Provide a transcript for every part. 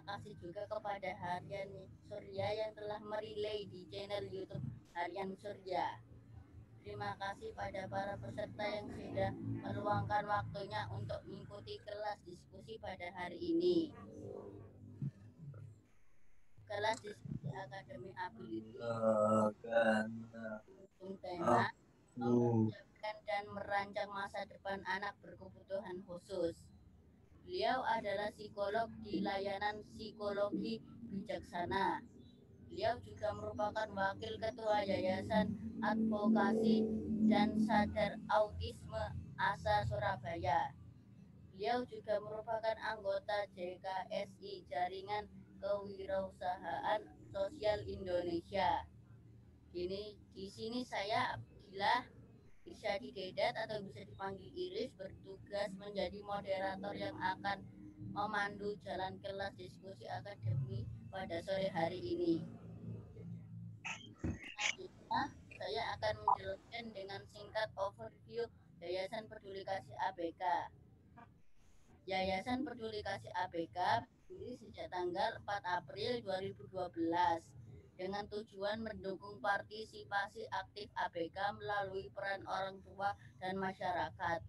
terima kasih juga kepada Harian Surya yang telah merelay di channel YouTube Harian Surya. Terima kasih pada para peserta yang sudah meluangkan waktunya untuk mengikuti kelas diskusi pada hari ini. Kelas diskusi Akademi Ability mengusung tema mempersiapkan dan merancang masa depan anak berkebutuhan khusus. Beliau adalah psikolog di layanan psikologi bijaksana. Beliau juga merupakan wakil ketua Yayasan Advokasi dan Sadar Autisme ASA Surabaya. Beliau juga merupakan anggota JKSI Jaringan Kewirausahaan Sosial Indonesia. Di sini saya Abdillah Irsyadi Dedat atau bisa dipanggil Iris bertugas menjadi moderator yang akan memandu jalan kelas diskusi akademi pada sore hari ini. Selanjutnya, saya akan menjelaskan dengan singkat overview Yayasan Peduli Kasih ABK. Yayasan Peduli Kasih ABK berdiri sejak tanggal 4 April 2012 dengan tujuan mendukung partisipasi aktif ABK melalui peran orang tua dan masyarakat.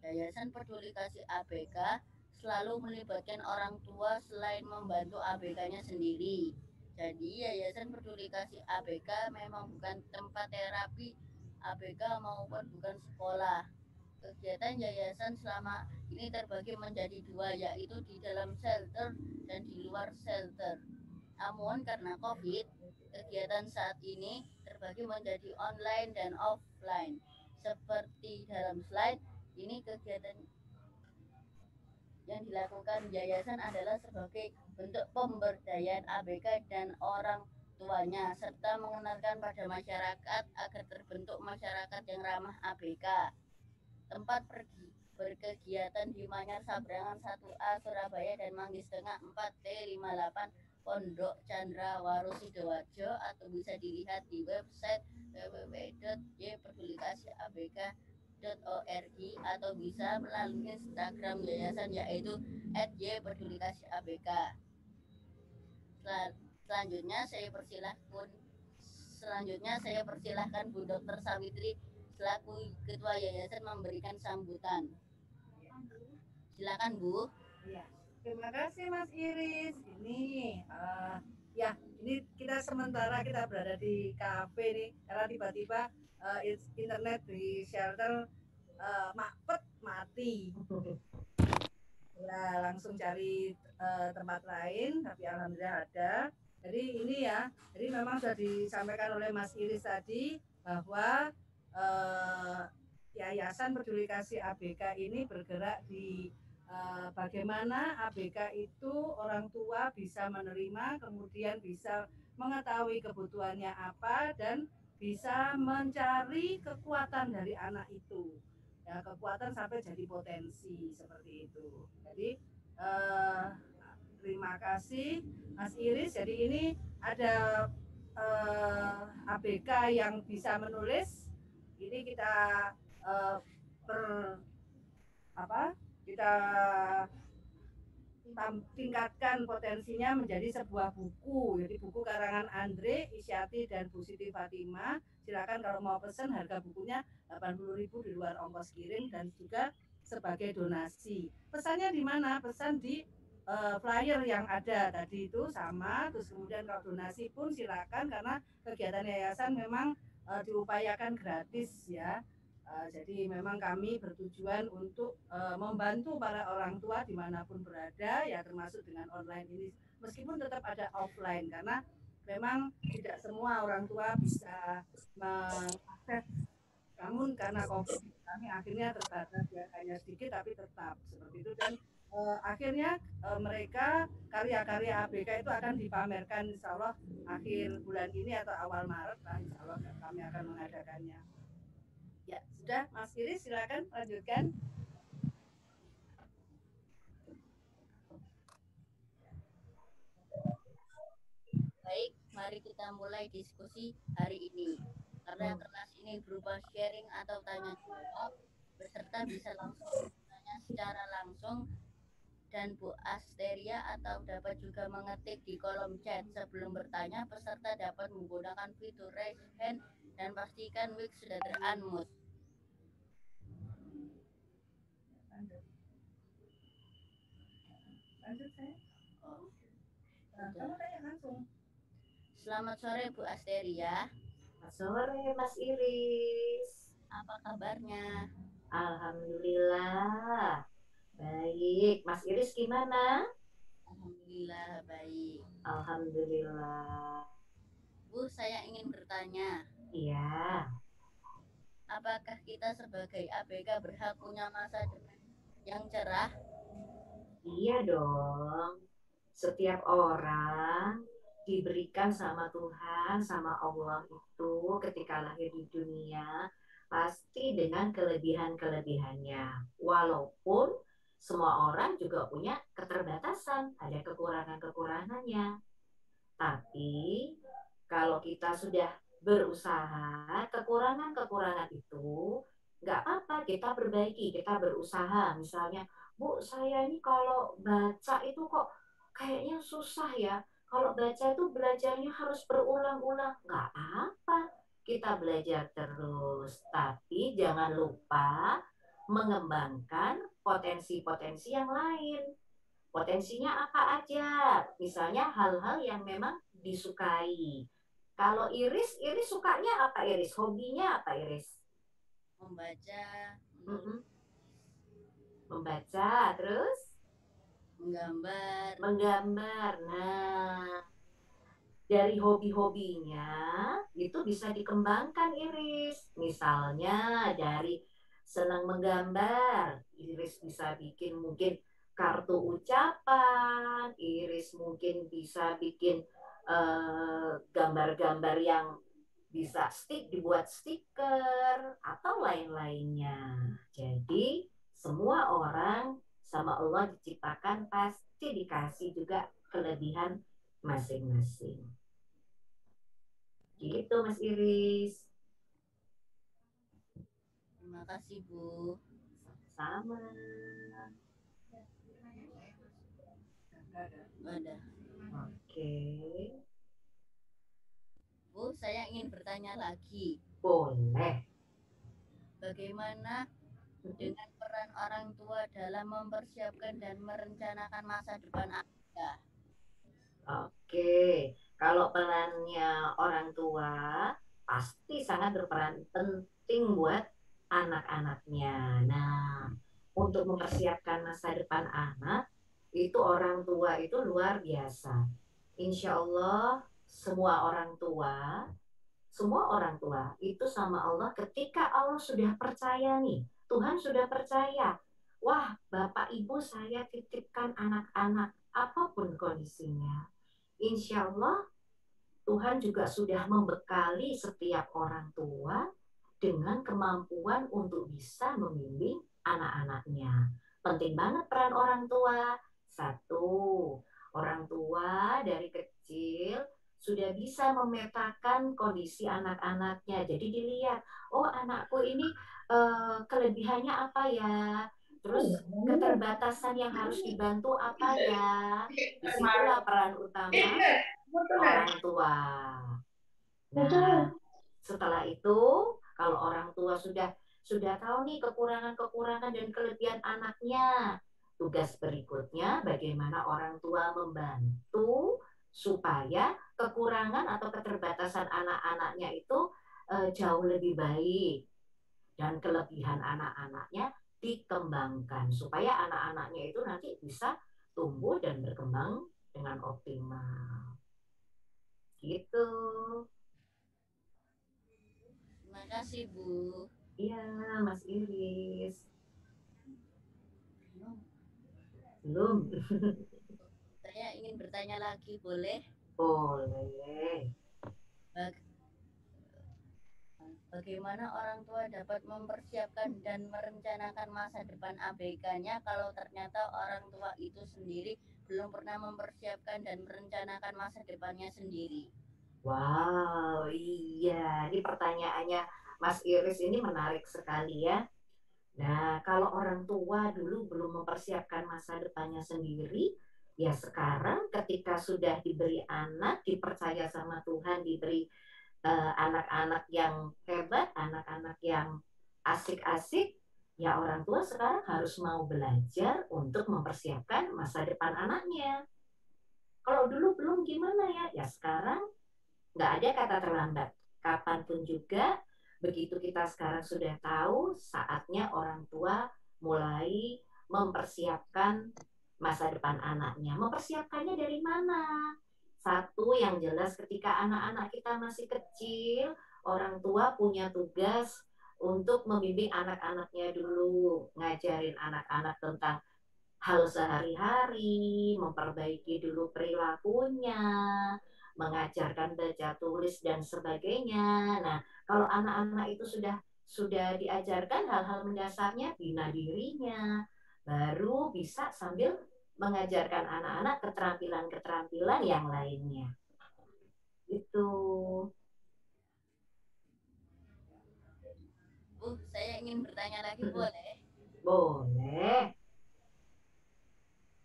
Yayasan Peduli Kasih ABK selalu melibatkan orang tua selain membantu ABK-nya sendiri. Jadi Yayasan Peduli Kasih ABK memang bukan tempat terapi ABK maupun bukan sekolah. Kegiatan yayasan selama ini terbagi menjadi dua, yaitu di dalam shelter dan di luar shelter. Namun karena COVID, kegiatan saat ini terbagi menjadi online dan offline. Seperti dalam slide, ini kegiatan yang dilakukan yayasan adalah sebagai bentuk pemberdayaan ABK dan orang tuanya, serta mengenalkan pada masyarakat agar terbentuk masyarakat yang ramah ABK. Tempat berkegiatan di Manyar Sabrangan 1A Surabaya dan Manggis Tengah 4T58 Pondok Candrawaro Sidoarjo, atau bisa dilihat di website www.ypedulikasiabk.org atau bisa melalui Instagram yayasan yaitu @ypedulikasiabk. Selanjutnya saya persilahkan Bu Dr. Sawitri selaku Ketua Yayasan memberikan sambutan. Silakan Bu. Ya, terima kasih Mas Iris. Ini ini kita sementara kita berada di kafe nih karena tiba-tiba internet di shelter mati. Ya, langsung cari tempat lain, tapi alhamdulillah ada. Jadi ini ya, jadi memang sudah disampaikan oleh Mas Iris tadi bahwa Yayasan Peduli Kasih ABK ini bergerak di bagaimana ABK itu orang tua bisa menerima, kemudian bisa mengetahui kebutuhannya apa dan bisa mencari kekuatan dari anak itu. Ya, kekuatan sampai jadi potensi seperti itu. Jadi terima kasih Mas Iris. Jadi ini ada ABK yang bisa menulis. Ini kita kita tingkatkan potensinya menjadi sebuah buku. Jadi buku karangan Andre Isyati dan Bu Siti Fatima. Silakan kalau mau pesan, harga bukunya 80.000 di luar ongkos kirim dan juga sebagai donasi. Pesannya di mana? Pesan di flyer yang ada tadi itu sama. Terus kemudian kalau donasi pun silakan karena kegiatan yayasan memang diupayakan gratis ya. Jadi memang kami bertujuan untuk membantu para orang tua dimanapun berada, ya termasuk dengan online ini. Meskipun tetap ada offline, karena memang tidak semua orang tua bisa mengakses. Namun karena COVID kami akhirnya terbatas, ya hanya sedikit tapi tetap seperti itu. Dan akhirnya mereka karya-karya ABK itu akan dipamerkan insya Allah akhir bulan ini atau awal Maret lah, insya Allah kami akan mengadakannya. Ya, sudah Mas Iris silakan lanjutkan. Baik, mari kita mulai diskusi hari ini. Karena kelas ini berupa sharing atau tanya jawab, peserta bisa langsung bertanya secara langsung dan Bu Asteria atau dapat juga mengetik di kolom chat. Sebelum bertanya, peserta dapat menggunakan fitur raise hand dan pastikan mic sudah ter-unmute. Lanjut saya. Oh, Kamu tanya langsung. Selamat sore Bu Asteria. Selamat sore Mas Iris. Apa kabarnya? Alhamdulillah baik. Mas Iris gimana? Alhamdulillah baik. Alhamdulillah. Bu, saya ingin bertanya. Iya. Apakah kita sebagai ABK berhak punya masa depan yang cerah? Iya dong. Setiap orang diberikan sama Tuhan, sama Allah itu ketika lahir di dunia pasti dengan kelebihan-kelebihannya. Walaupun semua orang juga punya keterbatasan, ada kekurangan-kekurangannya. Tapi kalau kita sudah berusaha, kekurangan-kekurangan itu nggak apa-apa, kita perbaiki, kita berusaha. Misalnya, Bu, saya ini kalau baca itu kok kayaknya susah ya. Kalau baca itu belajarnya harus berulang-ulang. Nggak apa-apa, kita belajar terus. Tapi jangan lupa mengembangkan potensi-potensi yang lain. Potensinya apa aja? Misalnya hal-hal yang memang disukai. Kalau Iris sukanya apa Iris? Hobinya apa Iris? Membaca, Membaca, terus? menggambar. Menggambar. Nah, dari hobi-hobinya itu bisa dikembangkan Iris. Misalnya dari senang menggambar, Iris bisa bikin mungkin kartu ucapan, Iris mungkin bisa bikin gambar-gambar yang bisa dibuat stiker atau lain-lainnya. Jadi semua orang sama Allah diciptakan pasti dikasih juga kelebihan masing-masing. Gitu Mas Iris. Terima kasih Bu. Sama. Ada. Oke. Bu, saya ingin bertanya lagi. Boleh. Bagaimana dengan peran orang tua dalam mempersiapkan dan merencanakan masa depan Anda? Oke, kalau perannya orang tua pasti sangat berperan penting buat anak-anaknya. Nah, untuk mempersiapkan masa depan anak, itu orang tua itu luar biasa. Insya Allah semua orang tua itu sama Allah ketika Allah sudah percaya nih, Tuhan sudah percaya. Wah, Bapak Ibu saya titipkan anak-anak apapun kondisinya. Insya Allah Tuhan juga sudah membekali setiap orang tua dengan kemampuan untuk bisa membimbing anak-anaknya. Penting banget peran orang tua. Satu, orang tua dari kecil sudah bisa memetakan kondisi anak-anaknya. Jadi dilihat, oh anakku ini kelebihannya apa ya? Terus keterbatasan yang harus dibantu apa ya? Disitulah peran utama orang tua. Nah, setelah itu kalau orang tua sudah tahu nih kekurangan-kekurangan dan kelebihan anaknya, tugas berikutnya bagaimana orang tua membantu supaya kekurangan atau keterbatasan anak-anaknya itu jauh lebih baik dan kelebihan anak-anaknya dikembangkan supaya anak-anaknya itu nanti bisa tumbuh dan berkembang dengan optimal. Gitu. Terima kasih Bu. Iya, Mas Iris. Belum. Saya ingin bertanya lagi, boleh? Boleh. Bagaimana orang tua dapat mempersiapkan dan merencanakan masa depan ABK-nya kalau ternyata orang tua itu sendiri belum pernah mempersiapkan dan merencanakan masa depannya sendiri? Wow, iya. Ini pertanyaannya Mas Iris ini menarik sekali ya. Nah, kalau orang tua dulu belum mempersiapkan masa depannya sendiri, ya sekarang ketika sudah diberi anak, dipercaya sama Tuhan, diberi anak-anak yang hebat, anak-anak yang asik-asik, ya orang tua sekarang harus mau belajar untuk mempersiapkan masa depan anaknya. Kalau dulu belum gimana ya? Ya sekarang nggak ada kata terlambat. Kapanpun juga, begitu kita sekarang sudah tahu, saatnya orang tua mulai mempersiapkan masa depan anaknya. Mempersiapkannya dari mana? Satu yang jelas ketika anak-anak kita masih kecil, orang tua punya tugas untuk membimbing anak-anaknya dulu, ngajarin anak-anak tentang hal sehari-hari, memperbaiki dulu perilakunya, mengajarkan baca tulis dan sebagainya. Nah, kalau anak-anak itu sudah diajarkan hal-hal mendasarnya, bina dirinya, baru bisa sambil mengajarkan anak-anak keterampilan-keterampilan yang lainnya. Itu Bu, saya ingin bertanya lagi boleh? boleh.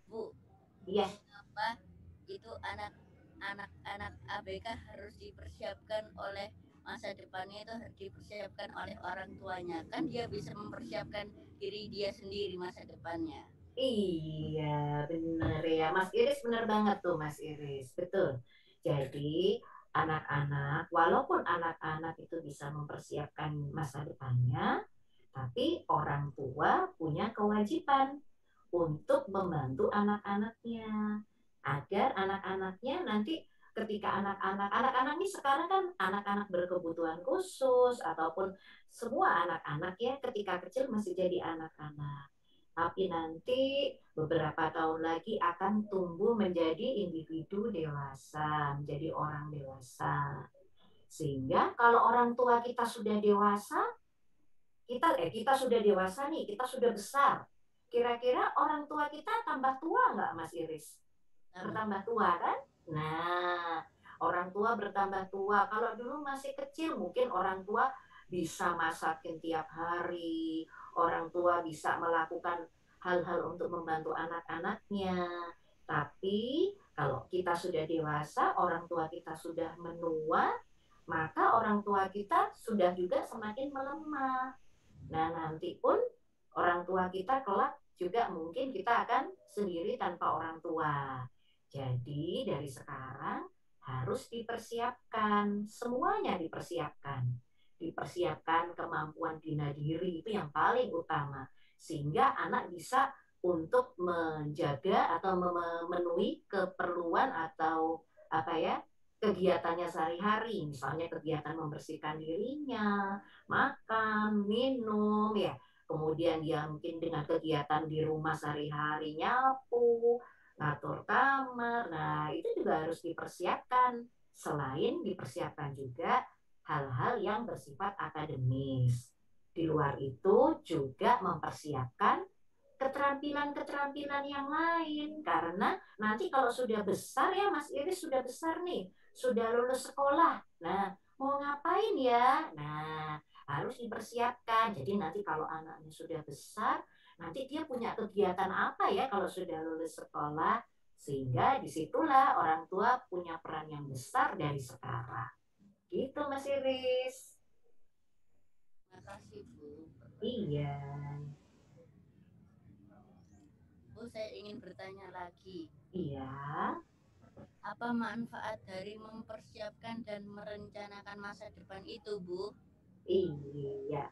Bu, Iya, mengapa itu anak-anak ABK harus dipersiapkan oleh masa depannya itu harus dipersiapkan oleh orang tuanya, kan dia bisa mempersiapkan diri dia sendiri masa depannya. iya, bener ya. Mas Iris bener banget tuh, Mas Iris. Betul. Jadi, anak-anak, walaupun anak-anak itu bisa mempersiapkan masa depannya, tapi orang tua punya kewajiban untuk membantu anak-anaknya agar anak-anaknya nanti ketika anak-anak ini sekarang kan anak-anak berkebutuhan khusus ataupun semua anak-anak ya ketika kecil masih jadi anak-anak, tapi nanti beberapa tahun lagi akan tumbuh menjadi individu dewasa, menjadi orang dewasa. Sehingga kalau orang tua kita sudah dewasa, kita sudah dewasa nih, kita sudah besar. Kira-kira orang tua kita tambah tua nggak, Mas Iris? Bertambah tua kan? Nah, orang tua bertambah tua. Kalau dulu masih kecil, mungkin orang tua bisa masakin tiap hari. Orang tua bisa melakukan hal-hal untuk membantu anak-anaknya. Tapi kalau kita sudah dewasa, orang tua kita sudah menua, maka orang tua kita sudah juga semakin melemah. Nah, nanti pun orang tua kita kelak juga mungkin kita akan sendiri tanpa orang tua. Jadi dari sekarang harus dipersiapkan, semuanya dipersiapkan. Dipersiapkan kemampuan bina diri itu yang paling utama. Sehingga anak bisa untuk menjaga atau memenuhi keperluan atau apa ya kegiatannya sehari-hari, misalnya kegiatan membersihkan dirinya, makan, minum, ya. Kemudian dia mungkin dengan kegiatan di rumah sehari-hari nyapu, ngatur kamar. Nah, itu juga harus dipersiapkan. Selain dipersiapkan juga hal-hal yang bersifat akademis. Di luar itu juga mempersiapkan keterampilan-keterampilan yang lain. Karena nanti kalau sudah besar ya, Mas Iris sudah besar nih, sudah lulus sekolah. Nah, mau ngapain ya? Nah, harus dipersiapkan. Jadi nanti kalau anaknya sudah besar, nanti dia punya kegiatan apa ya kalau sudah lulus sekolah, sehingga disitulah orang tua punya peran yang besar dari sekarang. Gitu Mas Iris. Makasih Bu. Iya. Bu, saya ingin bertanya lagi. Iya. Apa manfaat dari mempersiapkan dan merencanakan masa depan itu, Bu? Iya.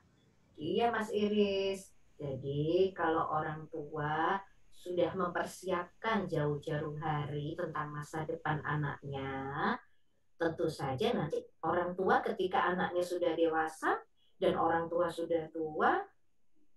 Iya Mas Iris. Jadi kalau orang tua sudah mempersiapkan jauh-jauh hari tentang masa depan anaknya, tentu saja nanti orang tua ketika anaknya sudah dewasa dan orang tua sudah tua,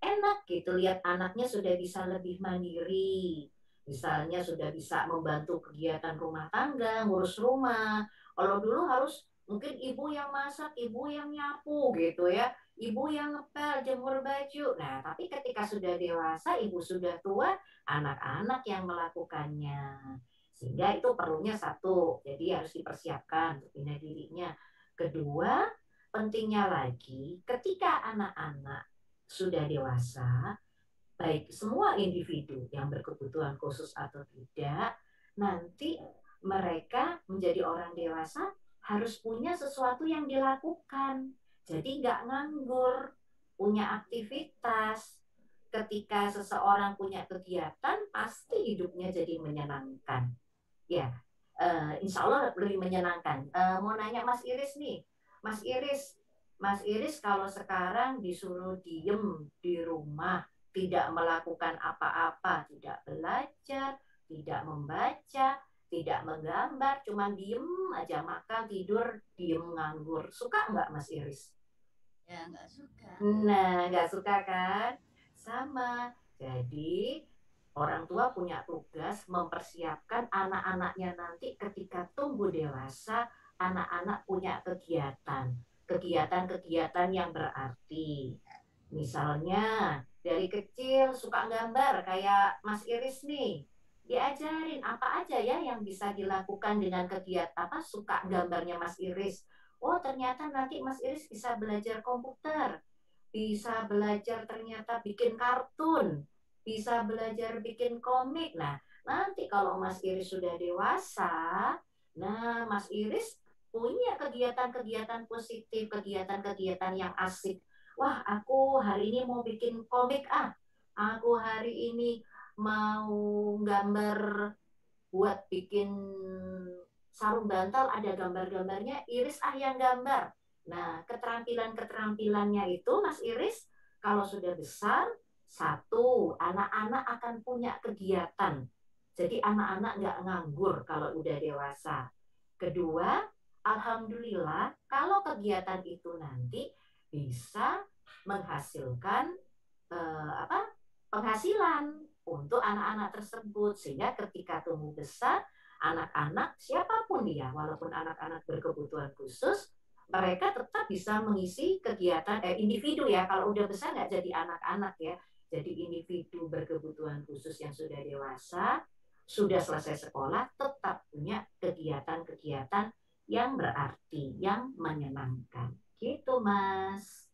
enak gitu lihat anaknya sudah bisa lebih mandiri. Misalnya sudah bisa membantu kegiatan rumah tangga, ngurus rumah. Kalau dulu harus mungkin ibu yang masak, ibu yang nyapu gitu ya, ibu yang ngepel, jemur baju. Nah, tapi ketika sudah dewasa, ibu sudah tua, anak-anak yang melakukannya. Sehingga itu perlunya satu, jadi harus dipersiapkan untuk bina dirinya. Kedua, pentingnya lagi, ketika anak-anak sudah dewasa, baik semua individu yang berkebutuhan khusus atau tidak, nanti mereka menjadi orang dewasa harus punya sesuatu yang dilakukan. Jadi nggak nganggur, punya aktivitas. Ketika seseorang punya kegiatan, pasti hidupnya jadi menyenangkan. Ya, insya Allah lebih menyenangkan. Mau nanya Mas Iris nih, Mas Iris, Mas Iris kalau sekarang disuruh diem di rumah, tidak melakukan apa-apa, tidak belajar, tidak membaca, tidak menggambar, cuma diem aja, makan, tidur, diem nganggur. Suka nggak Mas Iris? Ya nggak suka. Nah, nggak suka kan? Sama. Jadi, orang tua punya tugas mempersiapkan anak-anaknya nanti ketika tumbuh dewasa, anak-anak punya kegiatan. Kegiatan-kegiatan yang berarti. Misalnya, dari kecil suka gambar kayak Mas Iris nih. Diajarin apa aja ya yang bisa dilakukan dengan kegiatan apa suka gambarnya Mas Iris. Oh, ternyata nanti Mas Iris bisa belajar komputer, bisa belajar ternyata bikin kartun, bisa belajar bikin komik. Nah, nanti kalau Mas Iris sudah dewasa, nah Mas Iris punya kegiatan-kegiatan positif, kegiatan-kegiatan yang asik. Wah, aku hari ini mau bikin komik ah. Aku hari ini mau gambar buat bikin sarung bantal ada gambar-gambarnya, Iris ah yang gambar. Nah, keterampilan-keterampilannya itu Mas Iris kalau sudah besar, satu, anak-anak akan punya kegiatan. Jadi anak-anak nggak nganggur kalau udah dewasa. Kedua, alhamdulillah kalau kegiatan itu nanti bisa menghasilkan apa penghasilan untuk anak-anak tersebut sehingga ketika tumbuh besar anak-anak siapapun dia walaupun anak-anak berkebutuhan khusus mereka tetap bisa mengisi kegiatan individu ya kalau udah besar nggak jadi anak-anak ya jadi individu berkebutuhan khusus yang sudah dewasa sudah selesai sekolah tetap punya kegiatan-kegiatan yang berarti yang menyenangkan gitu Mas.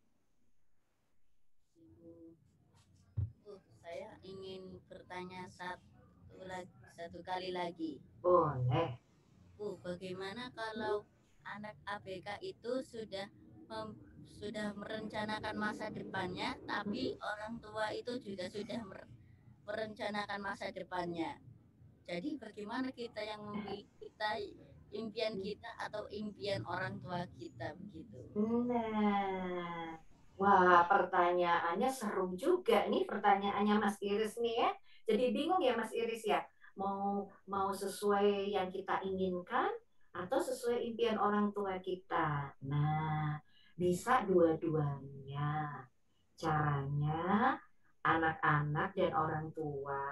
Saya ingin bertanya satu kali lagi. Boleh. Bagaimana kalau anak ABK itu sudah merencanakan masa depannya, tapi orang tua itu juga sudah merencanakan masa depannya. Jadi bagaimana kita yang memilih kita impian kita atau impian orang tua kita begitu? Nah, wah pertanyaannya seru juga nih pertanyaannya Mas Iris nih ya. Jadi bingung ya Mas Iris ya, mau mau sesuai yang kita inginkan atau sesuai impian orang tua kita. Nah, bisa dua-duanya. Caranya anak-anak dan orang tua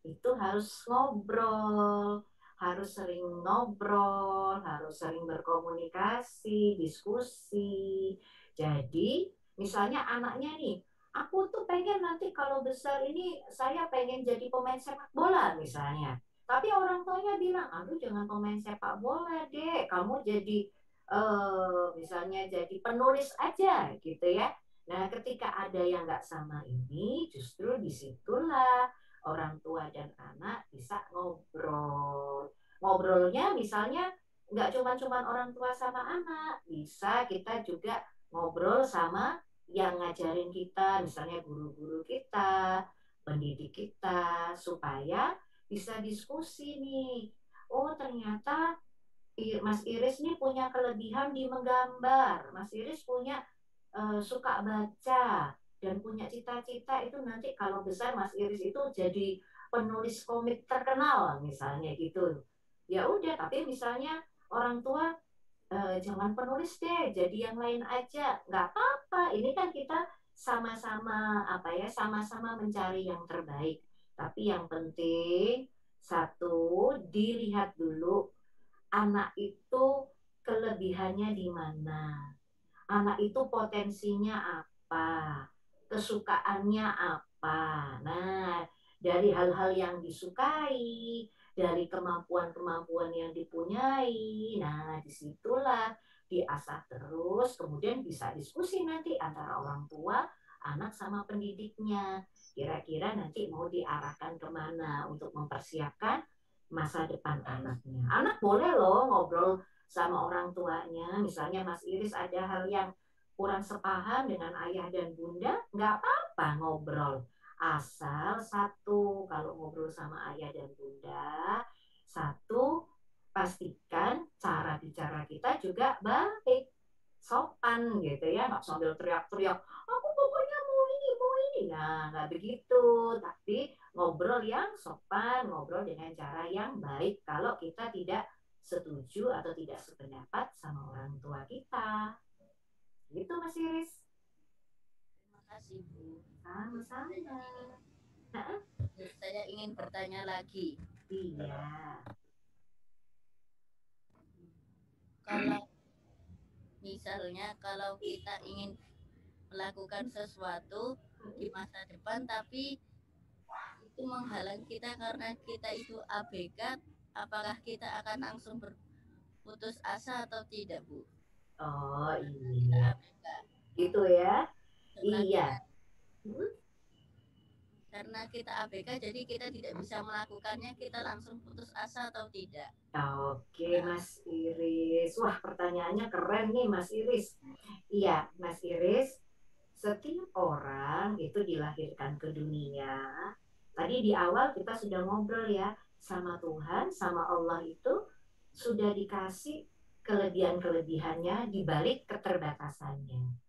itu harus ngobrol, harus sering ngobrol, harus sering berkomunikasi, diskusi. Jadi, misalnya anaknya nih, aku tuh pengen nanti kalau besar ini saya pengen jadi pemain sepak bola misalnya. Tapi orang tuanya bilang, aduh jangan pemain sepak bola deh, kamu jadi misalnya jadi penulis aja gitu ya. Nah, ketika ada yang nggak sama ini, justru disitulah orang tua dan anak bisa ngobrol. Ngobrolnya misalnya nggak cuma orang tua sama anak, bisa kita juga ngobrol sama yang ngajarin kita, misalnya guru-guru kita, pendidik kita, supaya bisa diskusi nih. Oh, ternyata Mas Iris nih punya kelebihan di menggambar. Mas Iris punya suka baca dan punya cita-cita itu nanti kalau besar Mas Iris itu jadi penulis komik terkenal misalnya gitu. Ya udah, tapi misalnya orang tua jangan penulis deh, jadi yang lain aja. Nggak apa-apa. Ini kan kita sama-sama apa ya, sama-sama mencari yang terbaik. Tapi yang penting satu dilihat dulu anak itu kelebihannya di mana, anak itu potensinya apa, kesukaannya apa. Nah, dari hal-hal yang disukai, dari kemampuan-kemampuan yang dipunyai, nah disitulah diasah terus, kemudian bisa diskusi nanti antara orang tua, anak sama pendidiknya. Kira-kira nanti mau diarahkan kemana untuk mempersiapkan masa depan anaknya. Anak boleh loh ngobrol sama orang tuanya. Misalnya Mas Iris ada hal yang kurang sepaham dengan ayah dan bunda, nggak apa-apa ngobrol. Asal satu, kalau ngobrol sama ayah dan bunda, satu, pastikan cara bicara kita juga baik, sopan gitu ya, nggak sambil teriak-teriak, aku pokoknya mau ini. Nah, nggak begitu, tapi ngobrol yang sopan, ngobrol dengan cara yang baik kalau kita tidak setuju atau tidak sependapat sama orang tua kita. Gitu Mas Iris. Terima kasih Bu. Sama-sama. Saya ingin bertanya lagi. Iya. Kalau misalnya kalau kita ingin melakukan sesuatu di masa depan tapi itu menghalang kita karena kita itu ABK, apakah kita akan langsung berputus asa atau tidak Bu? Oh Kita iya. ABK. Gitu ya. Karena Iya. karena kita ABK jadi kita tidak bisa melakukannya, kita langsung putus asa atau tidak? Oke Mas Iris. Wah pertanyaannya keren nih Mas Iris. Iya Mas Iris. Setiap orang itu dilahirkan ke dunia. Tadi di awal kita sudah ngobrol ya, sama Tuhan, sama Allah itu sudah dikasih kelebihan-kelebihannya di balik keterbatasannya.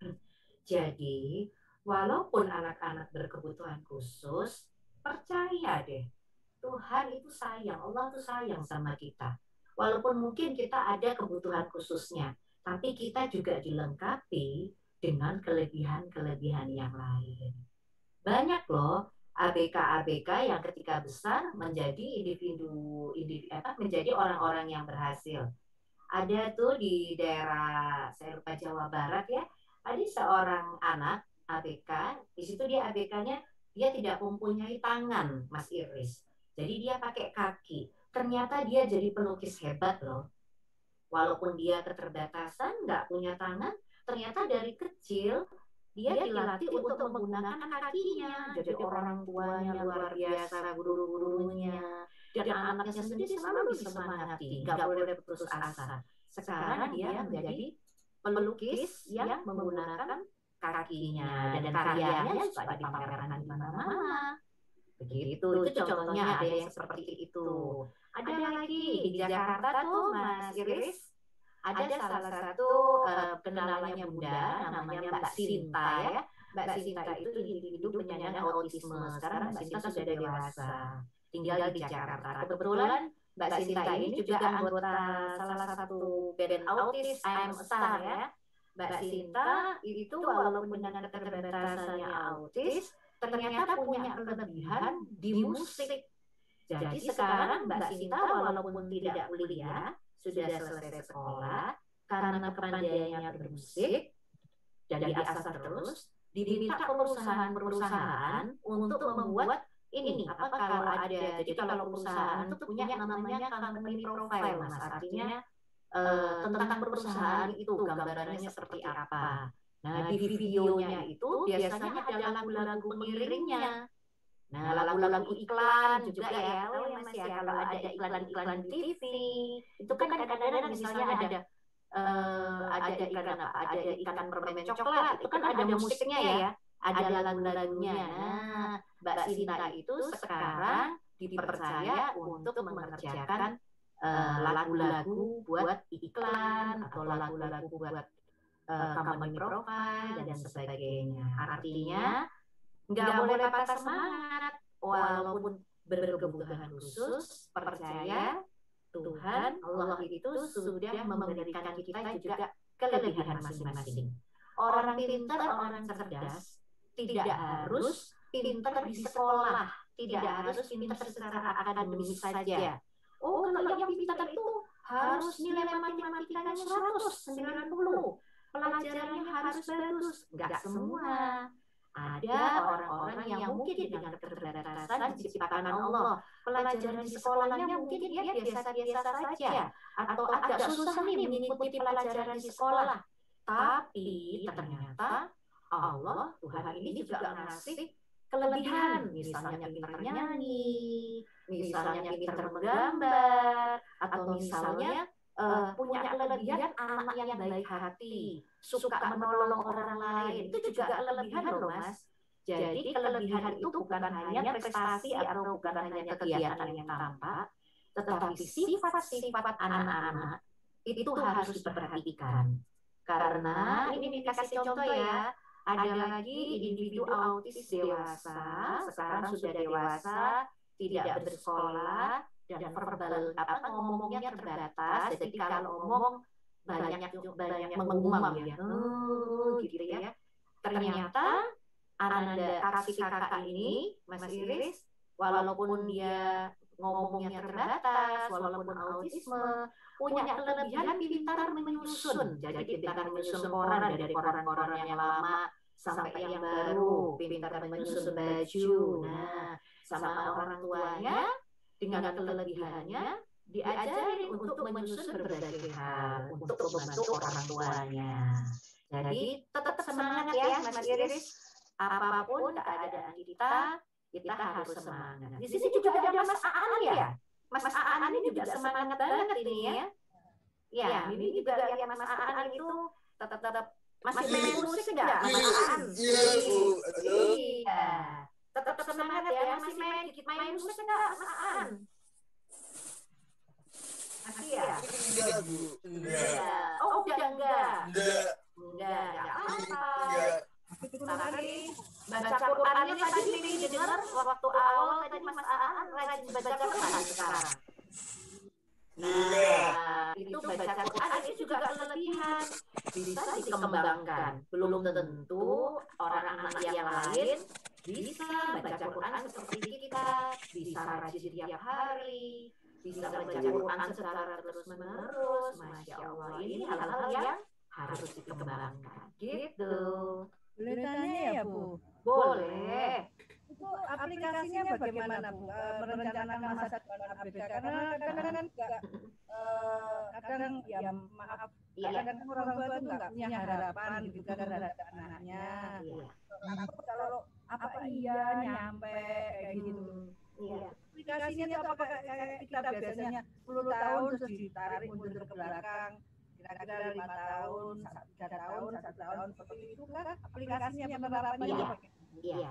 Jadi, walaupun anak-anak berkebutuhan khusus, percaya deh, Tuhan itu sayang, Allah itu sayang sama kita. Walaupun mungkin kita ada kebutuhan khususnya, tapi kita juga dilengkapi dengan kelebihan-kelebihan yang lain. Banyak loh ABK-ABK yang ketika besar menjadi menjadi orang-orang yang berhasil. Ada tuh di daerah saya lupa Jawa Barat ya, ada seorang anak ABK, di situ dia ABK-nya dia tidak mempunyai tangan, Mas Iris. Jadi dia pakai kaki. Ternyata dia jadi pelukis hebat loh. Walaupun dia keterbatasan, nggak punya tangan, ternyata dari kecil dia dilatih untuk menggunakan kakinya. Jadi orang tuanya luar biasa, guru-gurunya, dan anaknya sendiri selalu disemangati, nggak boleh putus asa. Sekarang dia menjadi pelukis yang menggunakan kakinya, dan karyanya suka dipamerkan di mana-mana. Begitu, itu contohnya ada yang seperti itu. Ada lagi di Jakarta tuh Mas Iris, ada salah satu kenalannya Bunda, namanya Mbak Sinta ya. Mbak Sinta itu individu penyandang autisme. Sekarang Mbak Sinta sudah dewasa, tinggal di Jakarta. Kebetulan Mbak Sinta ini juga anggota salah satu band autis I'm a Star ya. Mbak Sinta itu walaupun dengan keterbatasannya autis, ternyata punya kelebihan di musik. Jadi sekarang Mbak Sinta walaupun tidak kuliah, sudah selesai sekolah, karena kepandaiannya bermusik dan diasah terus, diminta perusahaan-perusahaan untuk membuat ini apa kalau ada, jadi kalau perusahaan itu punya namanya company profile Mas, artinya tentang perusahaan itu gambarannya seperti apa. Nah di videonya itu biasanya ada lagu-lagu pengiringnya. Nah, lagu-lagu iklan juga ya, oh ya Mas ya, kalau ada iklan-iklan di TV, itu kan kadang-kadang misalnya ada ikan apa, ada ikan permen coklat, itu kan ada musiknya ya, ada lagu-lagunya. Nah, Mbak Sinta itu sekarang dipercaya untuk mengerjakan lagu-lagu buat iklan atau lagu-lagu buat company profile dan sebagainya. Artinya nggak boleh patah semangat, walaupun berkebutuhan khusus, percaya Tuhan Allah itu sudah memberikan kita juga kelebihan masing-masing. Orang pintar, orang cerdas tidak harus pintar di sekolah, tidak harus pintar secara akademis saja. Oh, kalau yang pintar itu harus nilai matematikanya 190, pelajarannya harus bagus. Nggak semua. Ada orang-orang yang mungkin dengan keterbatasan diciptakan Allah, pelajaran di sekolahnya mungkin dia biasa-biasa saja, atau agak susah nih mengikuti pelajaran di sekolah. Tapi ternyata Allah, Tuhan ini juga ngasih kelebihan, misalnya pintar nyanyi, misalnya pintar menggambar, atau misalnya punya kelebihan anak yang baik hati, suka menolong orang lain. Itu juga kelebihan loh, Mas. Jadi kelebihan itu bukan hanya prestasi atau bukan hanya kegiatan yang tampak, tetapi sifat-sifat anak-anak itu harus diperhatikan. Karena ini dikasih contoh ya, ada lagi individu autis dewasa, sekarang sudah dewasa, tidak bersekolah, dan verbal ngomongnya terbatas. Jadi kalau ngomong banyak mengumam ya, gitu ya. Ternyata Ananda kasih kakak ini, Mas Iris, walaupun dia ngomongnya terbatas, walaupun autisme, punya kelebihan pintar menyusun. Jadi pintar menyusun koran, dari koran-koran yang lama sampai yang baru, pintar menyusun baju. Nah, sama orang tuanya dengan kelebihannya diajarin untuk menyusun berbagai hal untuk membantu orang tuanya. Jadi tetap semangat ya, Mas Iris. Apapun keadaan kita harus semangat. Di sini juga ada Mas Aan ya. Mas Aan ini juga semangat banget ini ya. Ya, ini juga lihat Mas Aan itu tetap masih main musik enggak, Mas Aan? Iya. Tetap semangat ya, masih main musik enggak, Mas Aan? Masih ya? Enggak, Bu. Enggak. Oh, udah enggak? Enggak. Enggak apa-apa. Tadi baca Qurannya tadi dengar waktu awal tadi Mas Aan rajin baca Quran sekarang. Nah, itu baca Quran itu juga kelebihan, bisa dikembangkan. Belum tentu orang anak yang lain bisa baca Quran seperti kita, bisa rajin tiap hari, bisa baca Quran secara terus-menerus. Masya Allah, ini hal-hal yang harus dikembangkan. Gitu. Boleh tanya ya, Bu? Boleh. Itu aplikasinya bagaimana, Bu? Merencanakan masa depan ABK, karena kadang-kadang juga kadang ya maaf, kadang orang tua itu nggak punya harapan gitu kan terhadap anaknya. Takut kalau apa iya nyampe kayak gitu. Aplikasinya itu apa kayak kita biasanya 10 tahun terus ditarik mundur ke belakang, kira-kira 5 tahun, 3 tahun, 1 tahun, seperti itu kan aplikasinya penerapannya. Iya.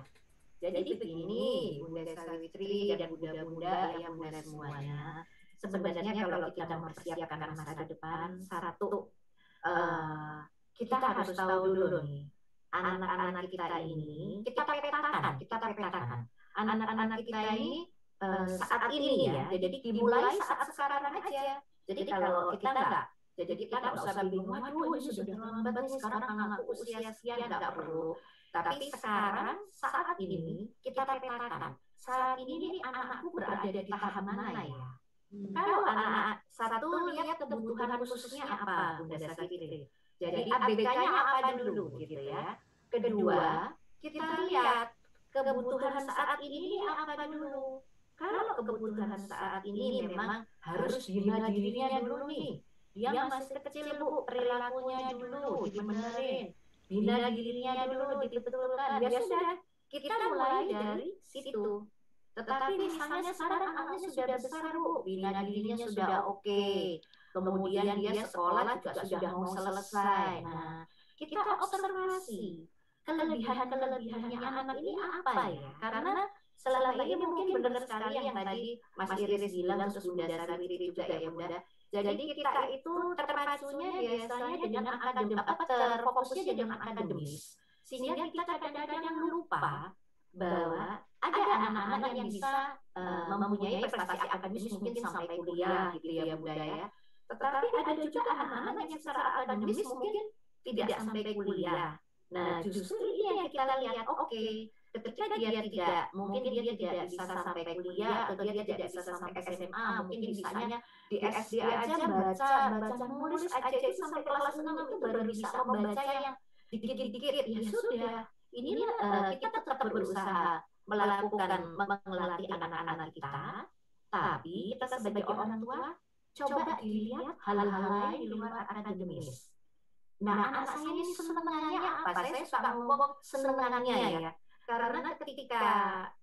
Jadi begini, Bunda Sawitri dan bunda-bunda yang muda semuanya, sebenarnya kalau kita mempersiapkan masa depan, satu, kita harus tahu dulu nih, anak-anak kita ini, kita petakan. Anak-anak kita ini saat ini ya, jadi dimulai saat sekarang aja. Jadi kalau kita nggak usah bingung, waduh ini sudah terlambat nih, sekarang anakku usia sekian, nggak perlu. Tapi sekarang, saat ini, kita petakan. Saat ini anakku berada di tahap mana ya? Kalau anak satu lihat kebutuhan khususnya apa, Bunda Sawitri. Jadi ABK-nya apa dulu gitu ya. Kedua, kita lihat kebutuhan saat ini apa dulu. Kalau kebutuhan saat ini memang harus bina dirinya dulu nih. Dia masih kecil, Bu, perilakunya dulu dibenerin. Bina dirinya dulu dibetulkan. Ya sudah, kita mulai dari situ. Tetapi misalnya sekarang anaknya sudah besar, Bu, bina dirinya sudah oke. Kemudian dia sekolah juga sudah mau selesai. Nah, kita observasi kelebihannya anak ini apa ya? Karena selama ini mungkin benar sekali yang tadi Mas Iris bilang, terus Bunda Sawitri juga ya Bunda. Jadi kita itu terpacunya biasanya dengan terfokusnya dengan akademis. Sehingga kita kadang-kadang lupa bahwa ada anak-anak yang bisa mempunyai prestasi akademis mungkin sampai kuliah gitu ya Bunda ya. Tetapi ada juga anak-anak yang secara akademis mungkin tidak sampai kuliah. Nah, justru ini yang kita lihat, oke, ketika dia mungkin dia tidak bisa sampai kuliah atau dia tidak bisa sampai SMA, mungkin bisanya di SD aja baca nulis aja itu sampai kelas 6 itu baru bisa membaca yang dikit-dikit. Ya sudah, ini kita tetap berusaha melatih anak-anak kita, tapi kita sebagai orang tua coba dilihat hal-hal lain di luar akademis. Nah, anak saya ini senengannya apa? Saya suka ngomong senengannya ya. Karena ketika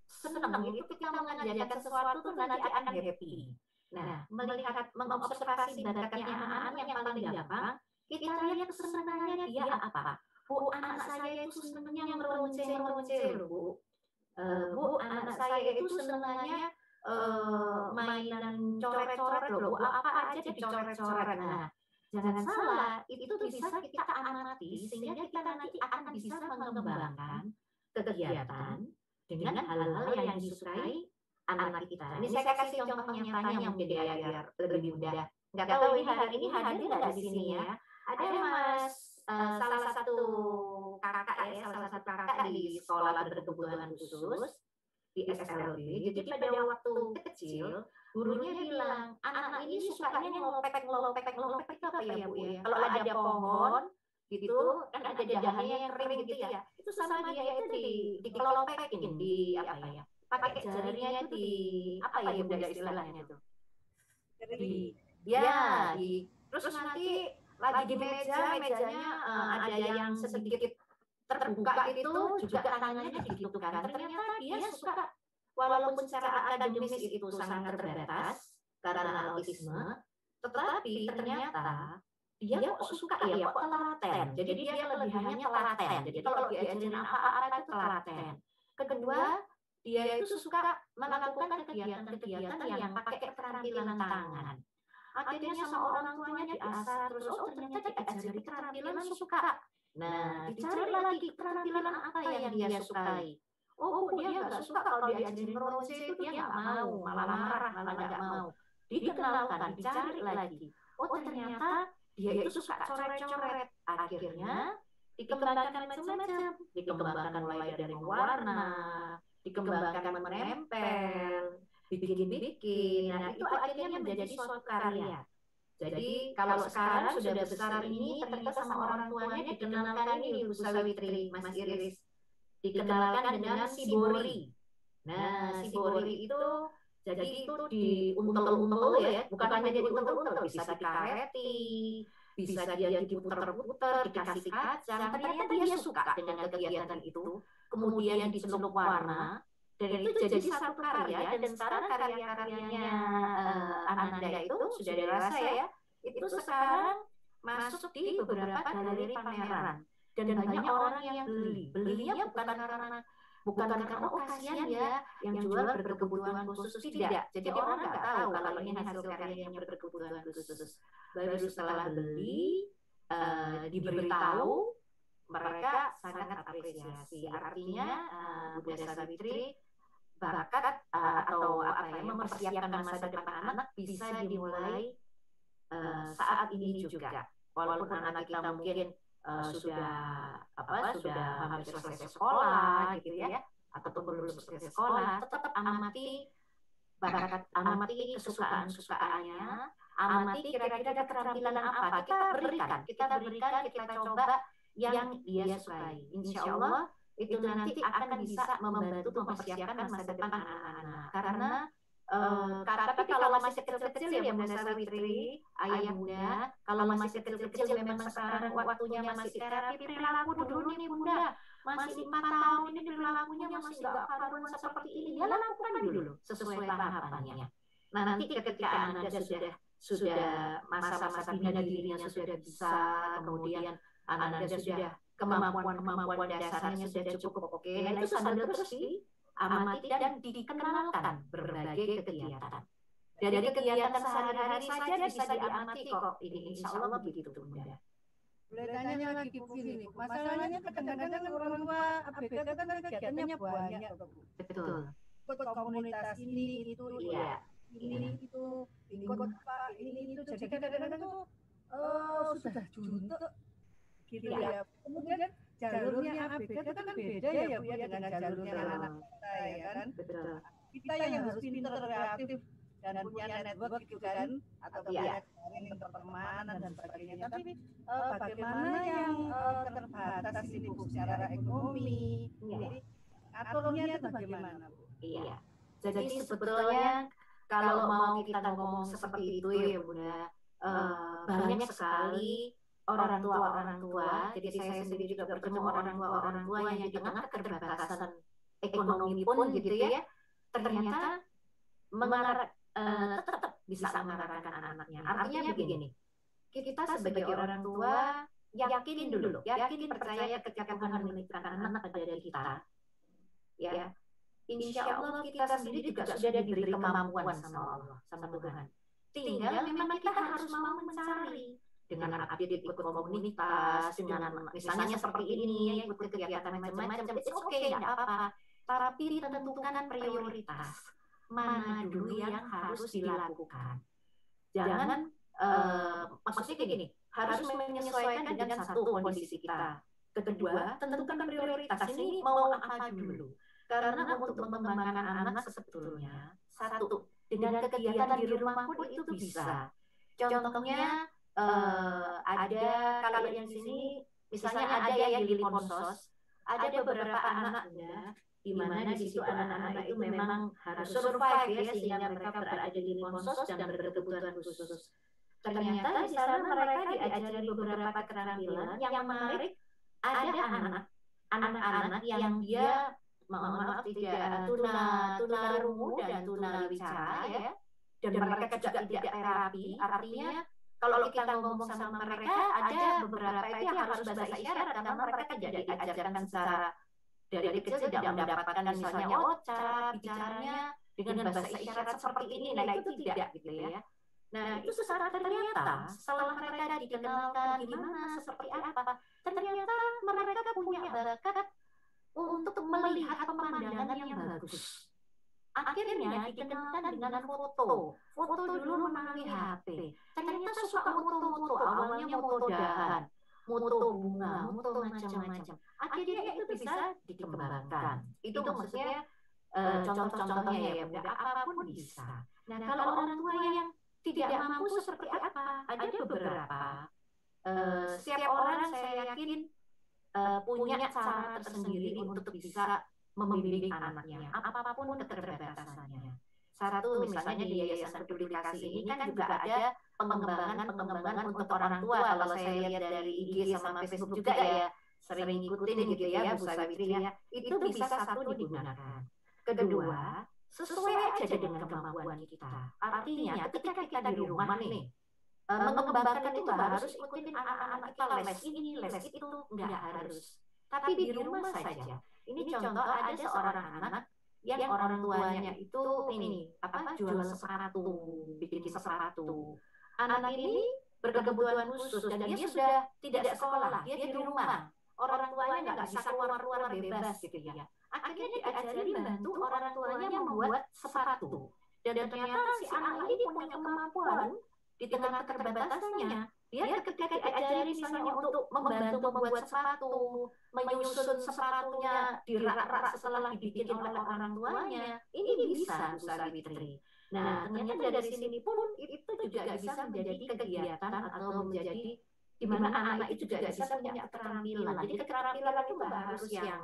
seneng itu kita mengerjakan sesuatu tuh nanti akan happy. Nah, melihat, mengobservasi bakatnya anak-anak yang paling gampang, kita lihat kesenangannya dia apa. Bu, anak saya itu senangnya meruncing-meruncing loh, Bu. Bu, anak saya itu senangannya mainan coret-coret loh, Bu. Apa aja dicoret-coret. Nah, jangan salah, itu bisa kita amati sehingga kita nanti akan bisa mengembangkan kegiatan dengan hal-hal yang disukai anak kita. Ini saya kasih contoh nyatanya mungkin ya biar lebih mudah. Nggak tahu ini hari ini hadir nggak di sini ya? Ada Mas, salah satu kakak ya, salah satu kakak di sekolah berkebutuhan khusus di SLB. Jadi pada waktu kecil, gurunya bilang, anak ini sukanya ngelopek itu apa ya Bu ya? Kalau ada pohon gitu, kan ada dahannya yang kering gitu ya. Itu sama dia itu dikelopekin, di apa ya? Pakai jarinya itu di apa ya Bunda istilahnya tuh? Terus nanti lagi di mejanya ada yang sedikit terbuka itu juga tangannya digitukan. Ternyata dia suka, walaupun secara akademis itu sangat terbatas karena autisme, tetapi ternyata dia kok suka ya, kok telaten. Jadi dia kelebihannya telaten. Jadi kalau diajarin apa-apa itu telaten. Kedua, dia itu suka melakukan kegiatan-kegiatan yang pakai keterampilan tangan. Akhirnya sama orang tuanya diasah terus, oh ternyata diajari keterampilan suka. Nah, dicari lagi keterampilan apa yang dia sukai. Oh, dia nggak suka kalau diajarin meronce itu dia nggak mau, malah marah, malah nggak mau. Dikenalkan, dicari lagi. Oh, ternyata dia itu suka coret-coret. Akhirnya dikembangkan macam-macam. Dikembangkan mulai dari warna, dikembangkan menempel, bikin-bikin. Nah, itu akhirnya menjadi suatu karya. Jadi kalau sekarang sudah besar ini, ternyata sama orang tuanya dikenalkan ini Bu Sawitri, Mas Iris, dikenalkan dengan Shibori. Nah, Shibori itu jadi itu diuntel-untel ya, bukan hanya diuntel-untel, bisa dikareti, bisa dia diputer-puter, dikasih kacang. Ternyata dia suka dengan kegiatan itu, kemudian dicelup warna, dan itu jadi satu karya. Dan sekarang karya-karyanya Ananda itu sudah dewasa ya, itu sekarang masuk di beberapa galeri pameran, dan banyak orang yang belinya bukan karena oh kasihan ya yang jual berkebutuhan khusus, tidak. Jadi orang nggak tahu kalau ini hasil karya yang berkebutuhan khusus. Baru setelah beli, diberitahu, mereka sangat apresiasi. Artinya Bunda Savitri bakat atau apa ya, mempersiapkan masa depan anak bisa dimulai saat ini juga. Walaupun anak kita mungkin sudah hampir selesai sekolah gitu ya, ataupun belum selesai sekolah, tetap amati bakat, amati kesukaannya, amati kira-kira keterampilan apa kita berikan, kita coba yang dia sukai. Insya Allah itu nanti akan bisa membantu mempersiapkan masa depan anak-anak. Karena tapi kalau masih kecil-kecil ya Bunda Savitri, ayah Bunda, kalau masih kecil-kecil memang sekarang waktunya masih terapi perilaku dulu nih Bunda, masih 5 tahun ini perilakunya masih nggak karuan seperti ini, ya lakukan dulu sesuai tahapannya. Nah nanti ketika Anda sudah masa-masa bina dirinya sudah bisa, kemudian Anda sudah kemampuan dasarnya sudah cukup oke, nah itu sambil terus amati dan dikenalkan berbagai kegiatan. Dari kegiatan sehari-hari saja bisa diamati kok. Ini insya Allah begitu Bunda. Boleh tanya lagi Bu gini, masalahnya kadang-kadang orang tua ABK kan kegiatannya banyak, Bu. Betul. Ikut komunitas ini itu, iya. Ini itu, ikut Pak ini itu, jadi kadang-kadang tuh sudah juntuk gitu ya. Kemudian jalurnya ABK kan beda ya Bu ya dengan jalurnya anak kita ya kan. Betul. Kita yang harus pintar, kreatif dan punya network gitu kan, atau punya jaring pertemanan dan sebagainya. Tapi bagaimana yang terbatas ini Bu secara ekonomi? Jadi aturnya itu bagaimana Bu? Iya. Jadi sebetulnya kalau mau kita ngomong seperti itu ya Bunda, banyak sekali orang tua, jadi saya sendiri juga bertemu orang tua yang di tengah keterbatasan ekonomi pun gitu ya, ternyata tetap bisa mengarahkan anaknya. Artinya begini, kita sebagai orang tua yakin percaya ketika Tuhan menitipkan anak pada diri kita, ya, insya Allah kita sendiri juga sudah diberi kemampuan sama Allah, sama Tuhan. Tinggal memang kita harus mau mencari dengan aktif ikut komunitas, dengan misalnya seperti ini, ikut kegiatan macam-macam, it's okay, nggak apa-apa. Tapi tentukan prioritas mana dulu yang harus dilakukan. Jangan maksudnya gini, harus menyesuaikan dengan satu kondisi kita. Kedua, tentukan prioritas ini mau apa dulu. Karena untuk mengembangkan anak sebetulnya satu, dengan kegiatan di rumah pun itu bisa. Contohnya ada kalau yang di sini misalnya ada yang di Liponsos, ada beberapa anaknya di mana di situ anak-anak itu memang harus survive ya, sehingga mereka berada di Liponsos dan berkebutuhan khusus. Ternyata di sana mereka diajari beberapa keterampilan yang menarik. Ada anak-anak yang dia maaf tidak tunarungu dan tunawicara ya, dan mereka juga tidak terapi. Artinya kalau kita ngomong sama mereka ada beberapa itu yang harus bahasa isyarat karena mereka tidak diajarkan secara dari kecil, tidak mendapatkan misalnya cara bicaranya dengan bahasa isyarat seperti ini. Nah itu tidak gitu ya. Nah itu secara ternyata setelah mereka dikenalkan gimana seperti apa, ternyata mereka punya bakat untuk melihat pemandangan yang bagus. Akhirnya dikenalkan dengan foto dulu melalui HP. Ternyata suka moto-moto, awalnya moto dahan, moto bunga, moto macam-macam. Akhirnya itu bisa dikembangkan. Itu maksudnya contoh-contohnya ya, Bunda, apapun bisa. Nah kalau orang tua yang tidak mampu seperti apa? Ada beberapa. Setiap orang saya yakin punya cara tersendiri untuk bisa membimbing anaknya, apapun keterbatasannya. Satu, misalnya di Yayasan Publikasi ini kan juga ada pengembangan untuk orang tua. Kalau saya lihat dari IG sama Facebook juga ya, sering ngikutin gitu ya Bu Sawitri ya, itu bisa satu digunakan. Kedua, sesuai aja dengan kemampuan kita. Artinya ketika kita di rumah nih, mengembangkan itu harus ikutin anak-anak kita les ini, les itu, nggak harus. Tapi di rumah saja. Ini contoh ada seorang anak yang orang tuanya itu jual sepatu, bikin sepatu. Anak ini berkebutuhan khusus dan dia sudah tidak sekolah, dia di rumah. Orang tuanya nggak bisa keluar-keluar bebas gitu ya. Akhirnya diajari bantu orang tuanya membuat sepatu. Dan ternyata si anak ini punya kemampuan di tengah keterbatasannya. Dia ketika diajari misalnya untuk membantu membuat sepatu, menyusun sepatunya di rak-rak setelah dibikin oleh orang tuanya, ini bisa Bu Sawitri. Nah, ternyata dari sini pun itu juga bisa menjadi kegiatan atau menjadi di mana anak itu juga bisa punya keterampilan. Jadi keterampilan itu nggak harus yang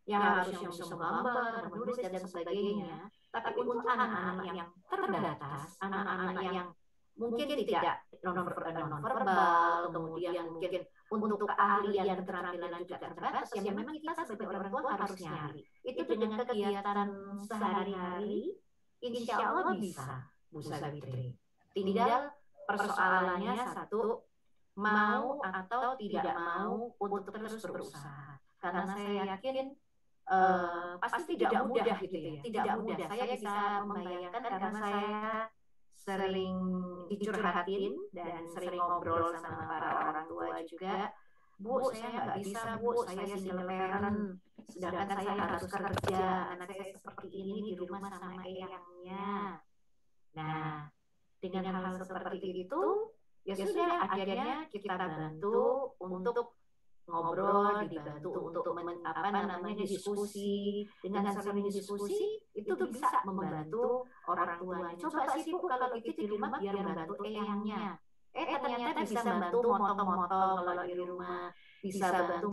harus yang bisa menggambar, menulis dan sebagainya. Tapi untuk anak-anak yang terbatas, anak-anak yang mungkin tidak nonverbal, kemudian mungkin untuk keahlian keterampilan juga terbatas, yang memang kita sebagai orang tua harus nyari. Itu dengan kegiatan sehari-hari, insya Allah bisa, Bu Sawitri. Tinggal persoalannya satu, mau atau tidak mau untuk terus berusaha. Karena saya yakin pasti tidak mudah gitu ya, tidak mudah. Saya bisa membayangkan karena saya sering dicurhatin dan sering ngobrol sama para orang tua juga. Bu, saya nggak bisa, Bu, saya single parent, sedangkan saya harus kerja, anak saya seperti ini di rumah sama eyangnya. Nah, dengan hal seperti itu, ya sudah, akhirnya kita bantu untuk ngobrol, dibantu untuk diskusi. Dengan sering diskusi itu bisa membantu orang tuanya. Coba sih Bu, kalau itu di rumah biar bantu eyangnya. Ternyata bisa bantu motong-motong kalau di rumah, bisa bantu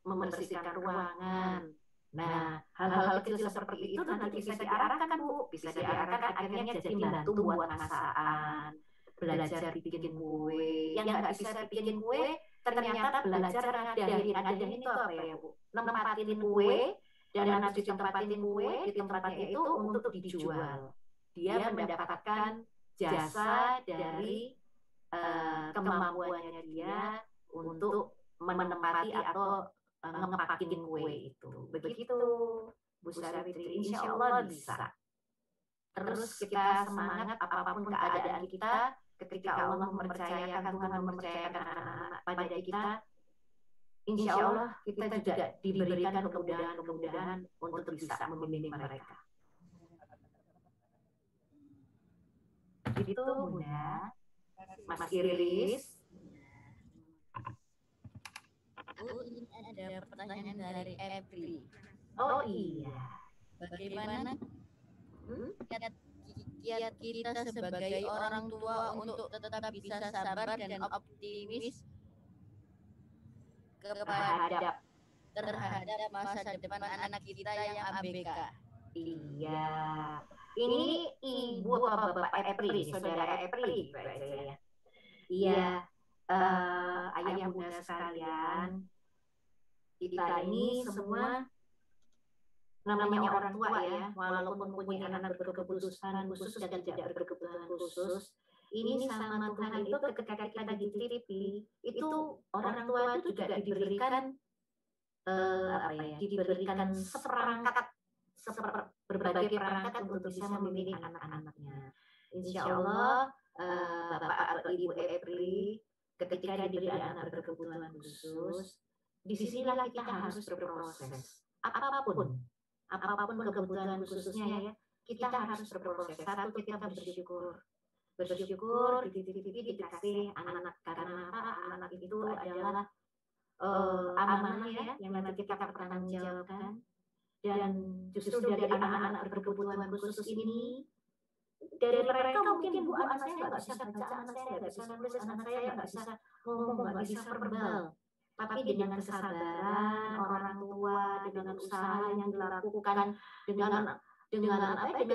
membersihkan ruangan. Nah, hal-hal kecil seperti itu nanti bisa diarahkan Bu, bisa diarahkan akhirnya jadi bantu buat masakan. belajar bikin kue. Yang nggak bisa bikin kue, ternyata belajar ngadain itu apa ya Bu? Nempatin kue, dan habis ditempatin kue di tempatnya itu untuk dijual. Dia mendapatkan jasa dari kemampuannya dia untuk menempati atau ngepakin kue itu. Begitu Bu Savitri, insya Allah bisa. Terus kita semangat apapun keadaan kita, ketika Allah mempercayakan, Tuhan mempercayakan anak-anak pada kita, insya Allah kita juga diberikan kemudahan-kemudahan untuk bisa membimbing mereka. Gitu Bunda. Mas Iris. Bu, ini ada pertanyaan dari April. Oh iya. Bagaimana kiat kita sebagai orang tua untuk tetap bisa sabar dan optimis terhadap masa depan anak kita yang ABK? Iya. Ini Ibu apa Bapak April, Saudara April ya. Iya. Ayah bunda sekalian, kita ini semua namanya orang tua ya, walaupun punya anak berkebutuhan khusus dan tidak berkebutuhan khusus, ini sama Tuhan itu ketika kita dititipi, itu orang tua itu juga diberikan diberikan berbagai perangkat untuk bisa membimbing anak-anaknya. Insya Allah Bapak atau Ibu April, ketika diberi anak berkebutuhan khusus, disinilah kita harus berproses. Apapun kebutuhan khususnya ya, kita harus berproses. Satu, kita bersyukur dikasih anak, karena anak itu adalah amanah ya yang nanti kita pertanggungjawabkan. Dan justru dari anak-anak berkebutuhan khusus ini, dari mereka mungkin Bu, anak saya nggak bisa baca, anak saya nggak bisa nulis, anak saya nggak bisa ngomong, nggak bisa verbal. Tapi dengan kesabaran orang tua, dengan usaha yang dilakukan, dengan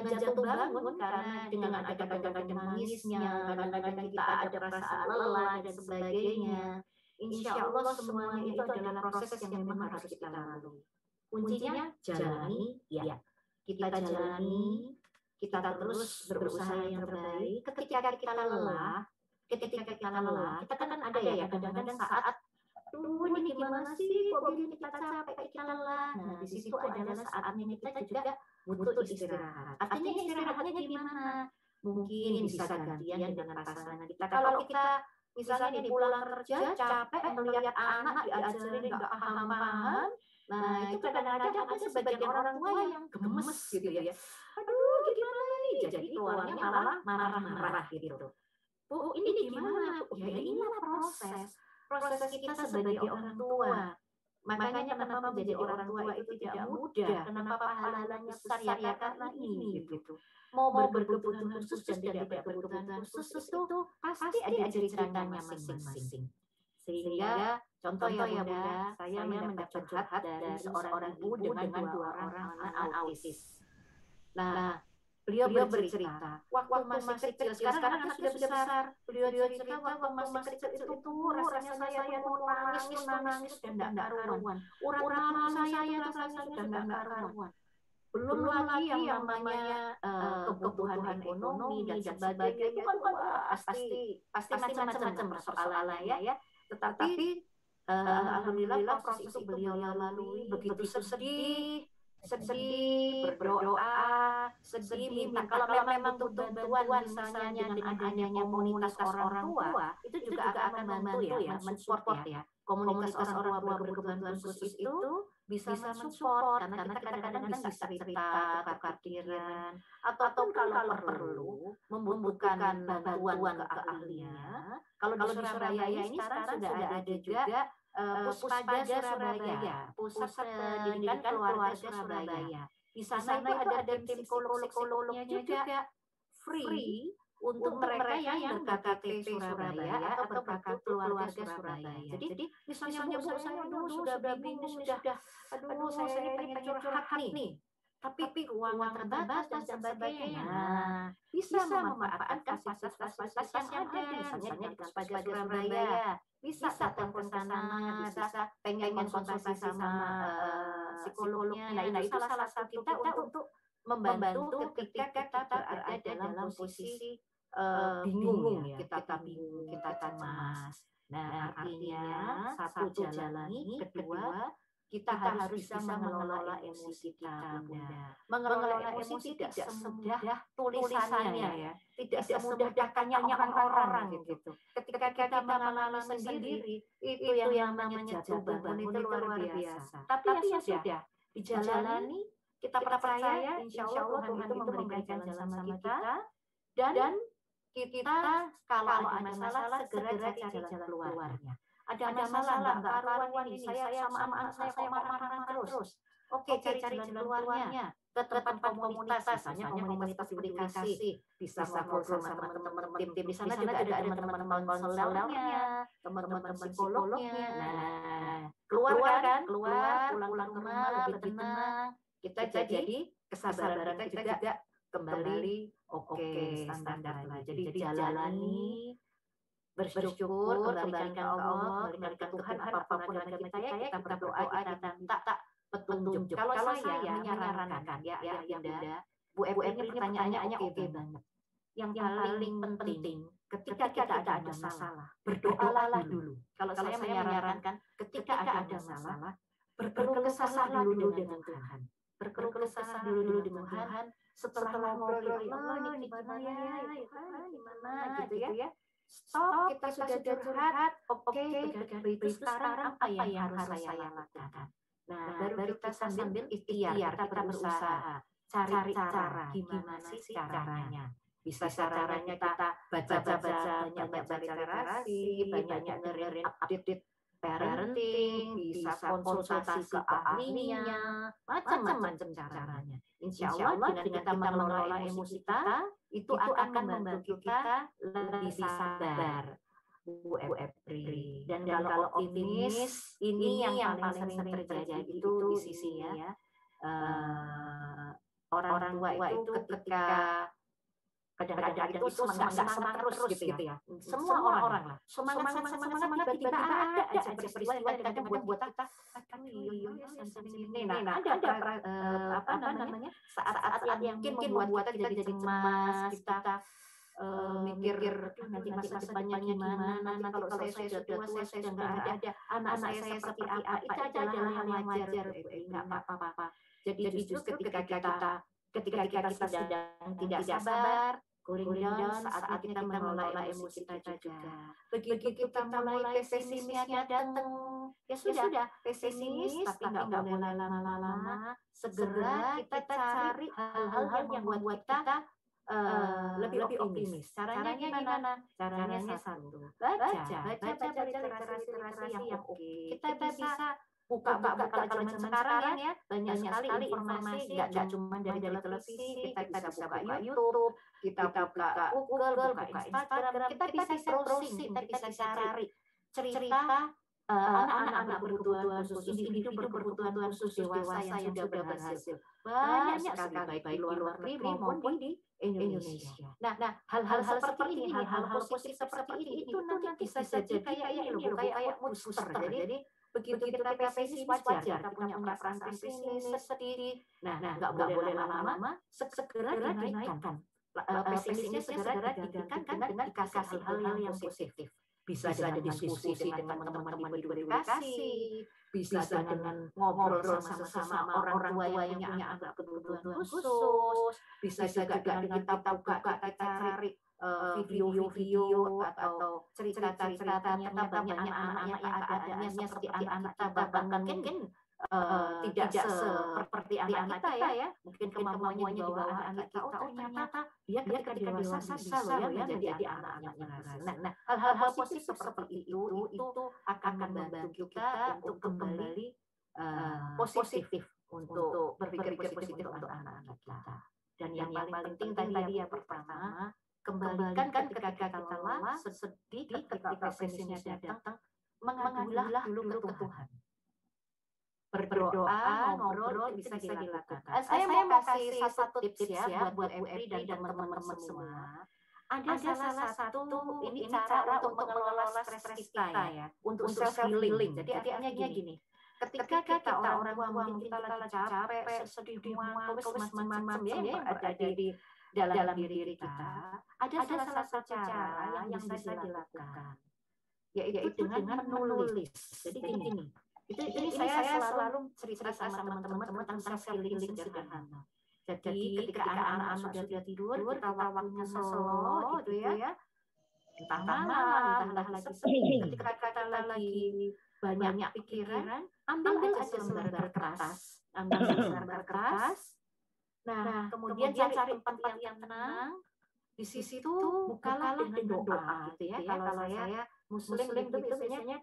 jatuh bangun, karena dengan ada kadang-kadang nangisnya, kadang-kadang kita ada perasaan lelah dan sebagainya. Insya Allah semuanya itu adalah proses yang memang harus kita lalui. Kuncinya jalani, ya. Kita jalani, kita terus berusaha yang terbaik. Ketika kita lelah, kita kan ada ya kadang-kadang saat ini gimana sih, kok gini kita capek, kita lelah. Nah, di situ adalah saatnya kita juga butuh istirahat. Artinya istirahatnya gimana? Mungkin bisa gantian dengan pasangan kita. Kalau kita misalnya di pulang kerja capek melihat anak diajarin nggak paham-paham, nah itu kadang-kadang ada sebagian orang tua yang gemes gitu ya. Aduh gimana nih, jadi keluarnya malah marah-marah gitu. Bu, ini gimana? Ya inilah proses kita sebagai orang tua. Makanya kenapa menjadi orang tua itu tidak mudah, kenapa pahalanya besar ya karena ini gitu. Mau berkebutuhan khusus dan tidak berkebutuhan khusus itu pasti ada ceritanya masing-masing. Sehingga contoh ya Bunda, saya mendapat curhat dari seorang ibu dengan dua orang anak autis. Nah, beliau bercerita, waktu masih kecil, sekarang sudah besar. Beliau cerita waktu masih kecil itu rasanya saya mau nangis dan tidak karuan. Urat saya sudah tidak karuan. Belum lagi yang namanya kebutuhan ekonomi dan sebagainya, itu kan pasti macam-macam persoalannya ya. Tetapi alhamdulillah proses itu beliau lalui begitu sedih, berdoa, minta. Kalau memang butuh bantuan misalnya dengan adanya komunitas orang tua, itu juga akan membantu ya, mensupport ya. Komunitas orang tua berkebutuhan khusus itu bisa mensupport, karena kita kadang-kadang bisa cerita, tukar pikiran, ataupun kalau perlu membutuhkan bantuan keahlian. Kalau di Surabaya ini sekarang sudah ada juga Puspaja Surabaya, Pusat Pendidikan Keluarga Surabaya. Di sana itu ada tim psikolognya juga free untuk mereka yang berKTP Surabaya atau berkartu keluarga Surabaya. Jadi misalnya Bu, saya sudah bingung, sudah aduh saya ini pengen curhat nih. tapi keuangan terbatas dan sebagainya. Nah, bisa memanfaatkan fasilitas-fasilitas yang ada, misalnya di Kampus Paga Surabaya. Bisa datang ke sana, bisa pengen konsultasi sama psikolognya. Nah, itu salah satu kita untuk membantu ketika kita berada dalam posisi bingung ya, kita bingung, kita cemas. Nah, artinya satu jalani, kedua kita harus bisa mengelola emosi kita, Bunda. Mengelola emosi tidak semudah tulisannya ya, tidak semudah katanya orang-orang gitu. Ketika kita mengalami sendiri, itu yang namanya jatuh bangun itu luar biasa. Tapi ya sudah, dijalani, kita percaya insya Allah Tuhan itu memberikan jalan sama kita, dan kita kalau ada masalah segera cari jalan keluarnya. Ada masalah nggak karuan ini, saya sama anak saya kok marah-marah terus. Oke, cari jalan keluarnya ke tempat komunitas, misalnya komunitas aplikasi, bisa ngobrol sama teman-teman tim-tim di sana juga ada teman-teman konselornya, teman-teman psikolognya. Nah, keluar pulang ke rumah lebih tenang. Kita jadi kesabaran kita juga kembali oke standar lagi. Jadi jalani, bersyukur, kembalikan ke Allah, kembalikan ke Tuhan apapun yang kita kita berdoa, kita minta petunjuk. Kalau saya menyarankan ya Bunda, Bu Epri ini pertanyaannya oke banget. Yang paling penting ketika kita ada masalah, berdoalah dulu. Kalau saya menyarankan ketika ada masalah, berkeluh kesahlah dulu dengan Tuhan. Berkeluh kesah dulu dengan Tuhan. Setelah ngobrol, Allah ini gimana ya, gimana gitu ya. Stop, kita sudah curhat, oke, itu sekarang apa yang harus saya lakukan. Nah, baru kita sambil ikhtiar, kita berusaha cari cara, gimana sih caranya. Bisa caranya kita baca-baca, banyak baca literasi, banyak dengerin update parenting, bisa konsultasi ke ahlinya, macam-macam caranya. Insya Allah dengan kita mengelola emosi kita, itu akan membantu kita lebih sabar, Bu Epri. Dan kalau optimis, ini yang paling sering terjadi itu di sisinya ya. Orang tua itu ketika kadang-kadang itu semangat terus gitu ya. Semua orang lah semangat tiba-tiba ada aja peristiwa yang kadang-kadang buat kita nah ada namanya saat yang mungkin membuat kita jadi cemas, kita mikir nanti masa depannya gimana, nanti kalau saya sudah tua, saya sudah nggak ada anak saya seperti apa. Itu adalah hal yang wajar, nggak apa-apa. Jadi justru ketika kita sedang tidak sabar, cooling down, saat kita mengelola emosi kita juga. Begitu kita mulai pesimisnya datang, ya sudah pesimis, tapi nggak boleh lama-lama. Segera kita cari hal-hal yang membuat kita lebih optimis. Caranya gimana? Caranya satu, baca literasi yang oke. Kita bisa buka kalau zaman sekarang ya, banyak sekali informasi, nggak cuma dari televisi, kita bisa buka YouTube, kita buka Google, buka Instagram, kita bisa browsing, kita bisa cari cerita anak-anak berkebutuhan khusus, individu berkebutuhan khusus, dewasa yang sudah berhasil. Banyak sekali, baik di luar negeri maupun di Indonesia. Nah, hal-hal seperti ini, hal-hal positif seperti ini, itu nanti bisa jadi kayak booster. Jadi begitu kita pesimis wajar, kita punya perasaan pesimis sendiri. Nah, nggak boleh lama-lama, segera dinaikkan. Pesimisnya segera digantikan dengan dikasih hal-hal yang positif. Bisa dengan diskusi dengan teman-teman di edukasi, bisa dengan ngobrol sama orang tua yang punya anak kebutuhan khusus, bisa juga dengan kita buka, kita cari video-video atau cerita-cerita ternyata banyak anak-anak yang keadaannya seperti anak kita, bahkan mungkin tidak seperti anak kita ya, mungkin kemampuannya di bawah anak kita. Oh ternyata dia ketika dewasa bisa loh ya menjadi anak-anak yang berhasil. Nah, hal-hal positif seperti itu akan membantu kita untuk kembali positif, untuk berpikir positif untuk anak-anak kita. Dan yang paling penting tadi yang pertama, kembalikan ketika kita lelah, sedih, ketika pesimisnya datang, mengadulah dulu ke Tuhan. berdoa, ngobrol itu bisa dilakukan. Saya mau kasih satu tips ya buat Bu Epri dan teman-teman semua. Ada salah satu ini cara untuk mengelola stres kita ya, untuk self healing. Jadi artinya gini, ketika kita orang tua mungkin kita lagi capek, sedih, mual, macam-macam ya yang berada di dalam diri kita, ada salah satu cara yang bisa dilakukan, yaitu dengan menulis. Jadi gini, ini saya selalu cerita sama teman-teman tentang self healing sederhana. Jadi ketika anak-anak sudah tidur, kita waktunya slow gitu ya, entah malam, entah lagi sedih, ketika kita lagi banyak pikiran, ambil aja selembar kertas, nah kemudian cari tempat yang tenang, di situ bukalah dengan doa gitu ya. Kalau saya Muslim itu biasanya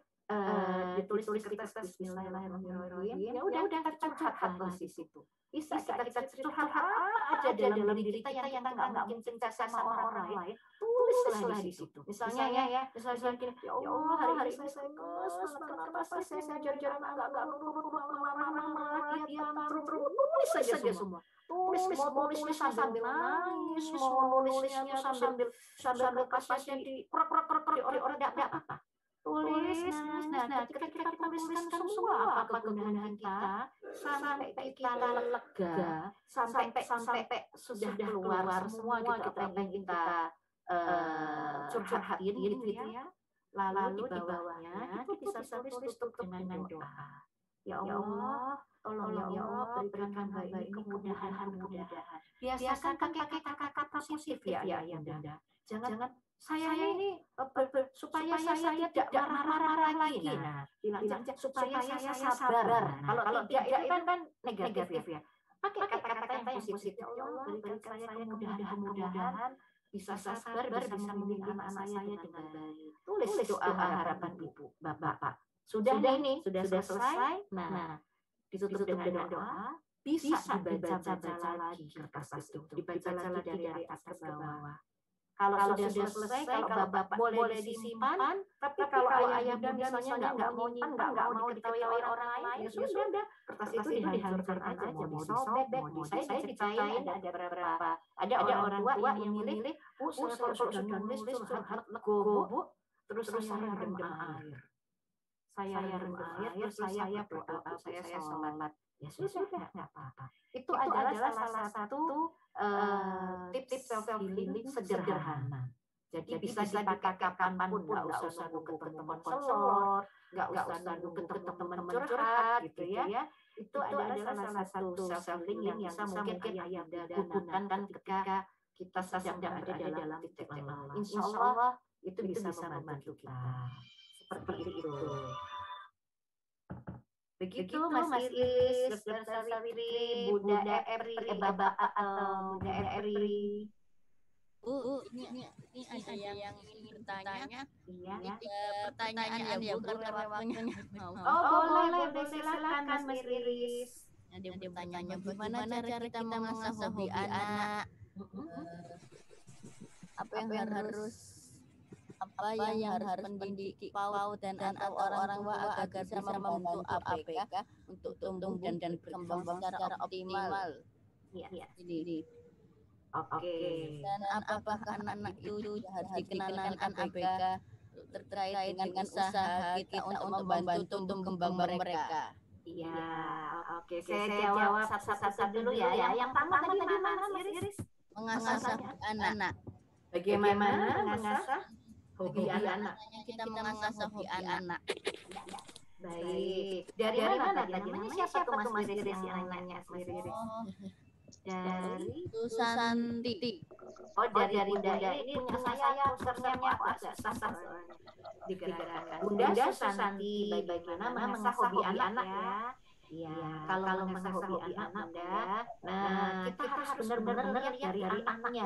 ditulis di kertas Bismillahirrahmanirrahim. Ya udah kita curhatlah di situ. Bisa kita curhat apa aja dalam diri kita yang kita nggak mungkin cerita sama orang lain. Tulislah di situ. Misalnya gini, ya Allah hari ini saya kenapa saya jarang nggak tulis saja semua. Tulis sambil nangis, mau nulisnya sambil kasihnya di orang enggak apa-apa. Tulis, nah ketika kita tuliskan semua apa kegundahan kita, sampai kita lega, sampai sudah keluar semua gitu apa yang kita curhatin gitu ya. Lalu di bawahnya itu bisa tutup dengan doa. Ya Allah, tolong ya Allah berikan hamba ini kemudahan. Biasakan pakai kata-kata positif ya Bunda. Jangan saya ini supaya saya tidak marah-marah lagi. Nah, bilang supaya saya sabar. Kalau tidak itu kan negatif ya. Pakai kata-kata yang positif. Ya Allah, berikan saya kemudahan, bisa sabar, bisa mendidik anak saya dengan baik. Tulis doa harapan Ibu, Bapak. Sudah selesai. Nah, ditutup dengan doa, bisa dibaca lagi kertas itu. Dibaca lagi dari atas ke bawah. Kalau sudah selesai, kalau Bapak boleh disimpan, tapi kalau ayah bunda misalnya nggak mau nyimpan, nggak mau diketahui orang lain, ya sudah, kertas itu dihancurkan aja, mau disobek, mau saya diceritain ada beberapa, ada orang tua yang memilih, kalau sudah nulis curhat legowo, terus saya rendam air. Terus saya berdoa, saya sholat. Ya sudah, nggak apa-apa. Itu adalah salah satu tips self healing sederhana. Jadi bisa dipakai kapanpun, nggak usah nunggu ketemu konselor, nggak usah nunggu ketemu teman curhat gitu ya. Itu adalah salah satu self healing yang bisa mungkin ayah gunakan ketika kita sedang berada dalam titik lelah. Insya Allah itu bisa membantu kita. Seperti itu. Begitu Mas Iris, Dr. Sawitri, Bunda Epri, Bapak atau Bunda Epri. Ini ada yang ingin bertanya. Iya. Pertanyaan ya Bu, karena waktunya mau. Oh boleh silakan Mas Iris. Ada pertanyaannya, bagaimana cara kita mengasah hobi anak? Apa yang harus mendidik PAUD dan atau orang tua agar bisa membantu ABK untuk tumbuh dan berkembang secara optimal. Iya. Ini. Oke. Dan apakah anak-anak itu harus dikenalkan ABK terkait dengan usaha kita untuk membantu tumbuh kembang mereka? Iya. Oke. Saya jawab satu-satu dulu ya. Yang pertama tadi mana Mas Iris? Mengasah anak. Bagaimana mengasah hobi anak? Kita mengasah hobi anak. Baik. Dari mana tadi? Namanya siapa tuh Mas Iris yang nanya Mas Iris? Dari Susanti. Oh dari Bunda ini punya saya posternya kok agak susah digerakkan. Bunda Susanti, bagaimana mengasah hobi anak ya? Iya. Kalau mengasah hobi anak Bunda, nah kita harus benar-benar lihat dari anaknya.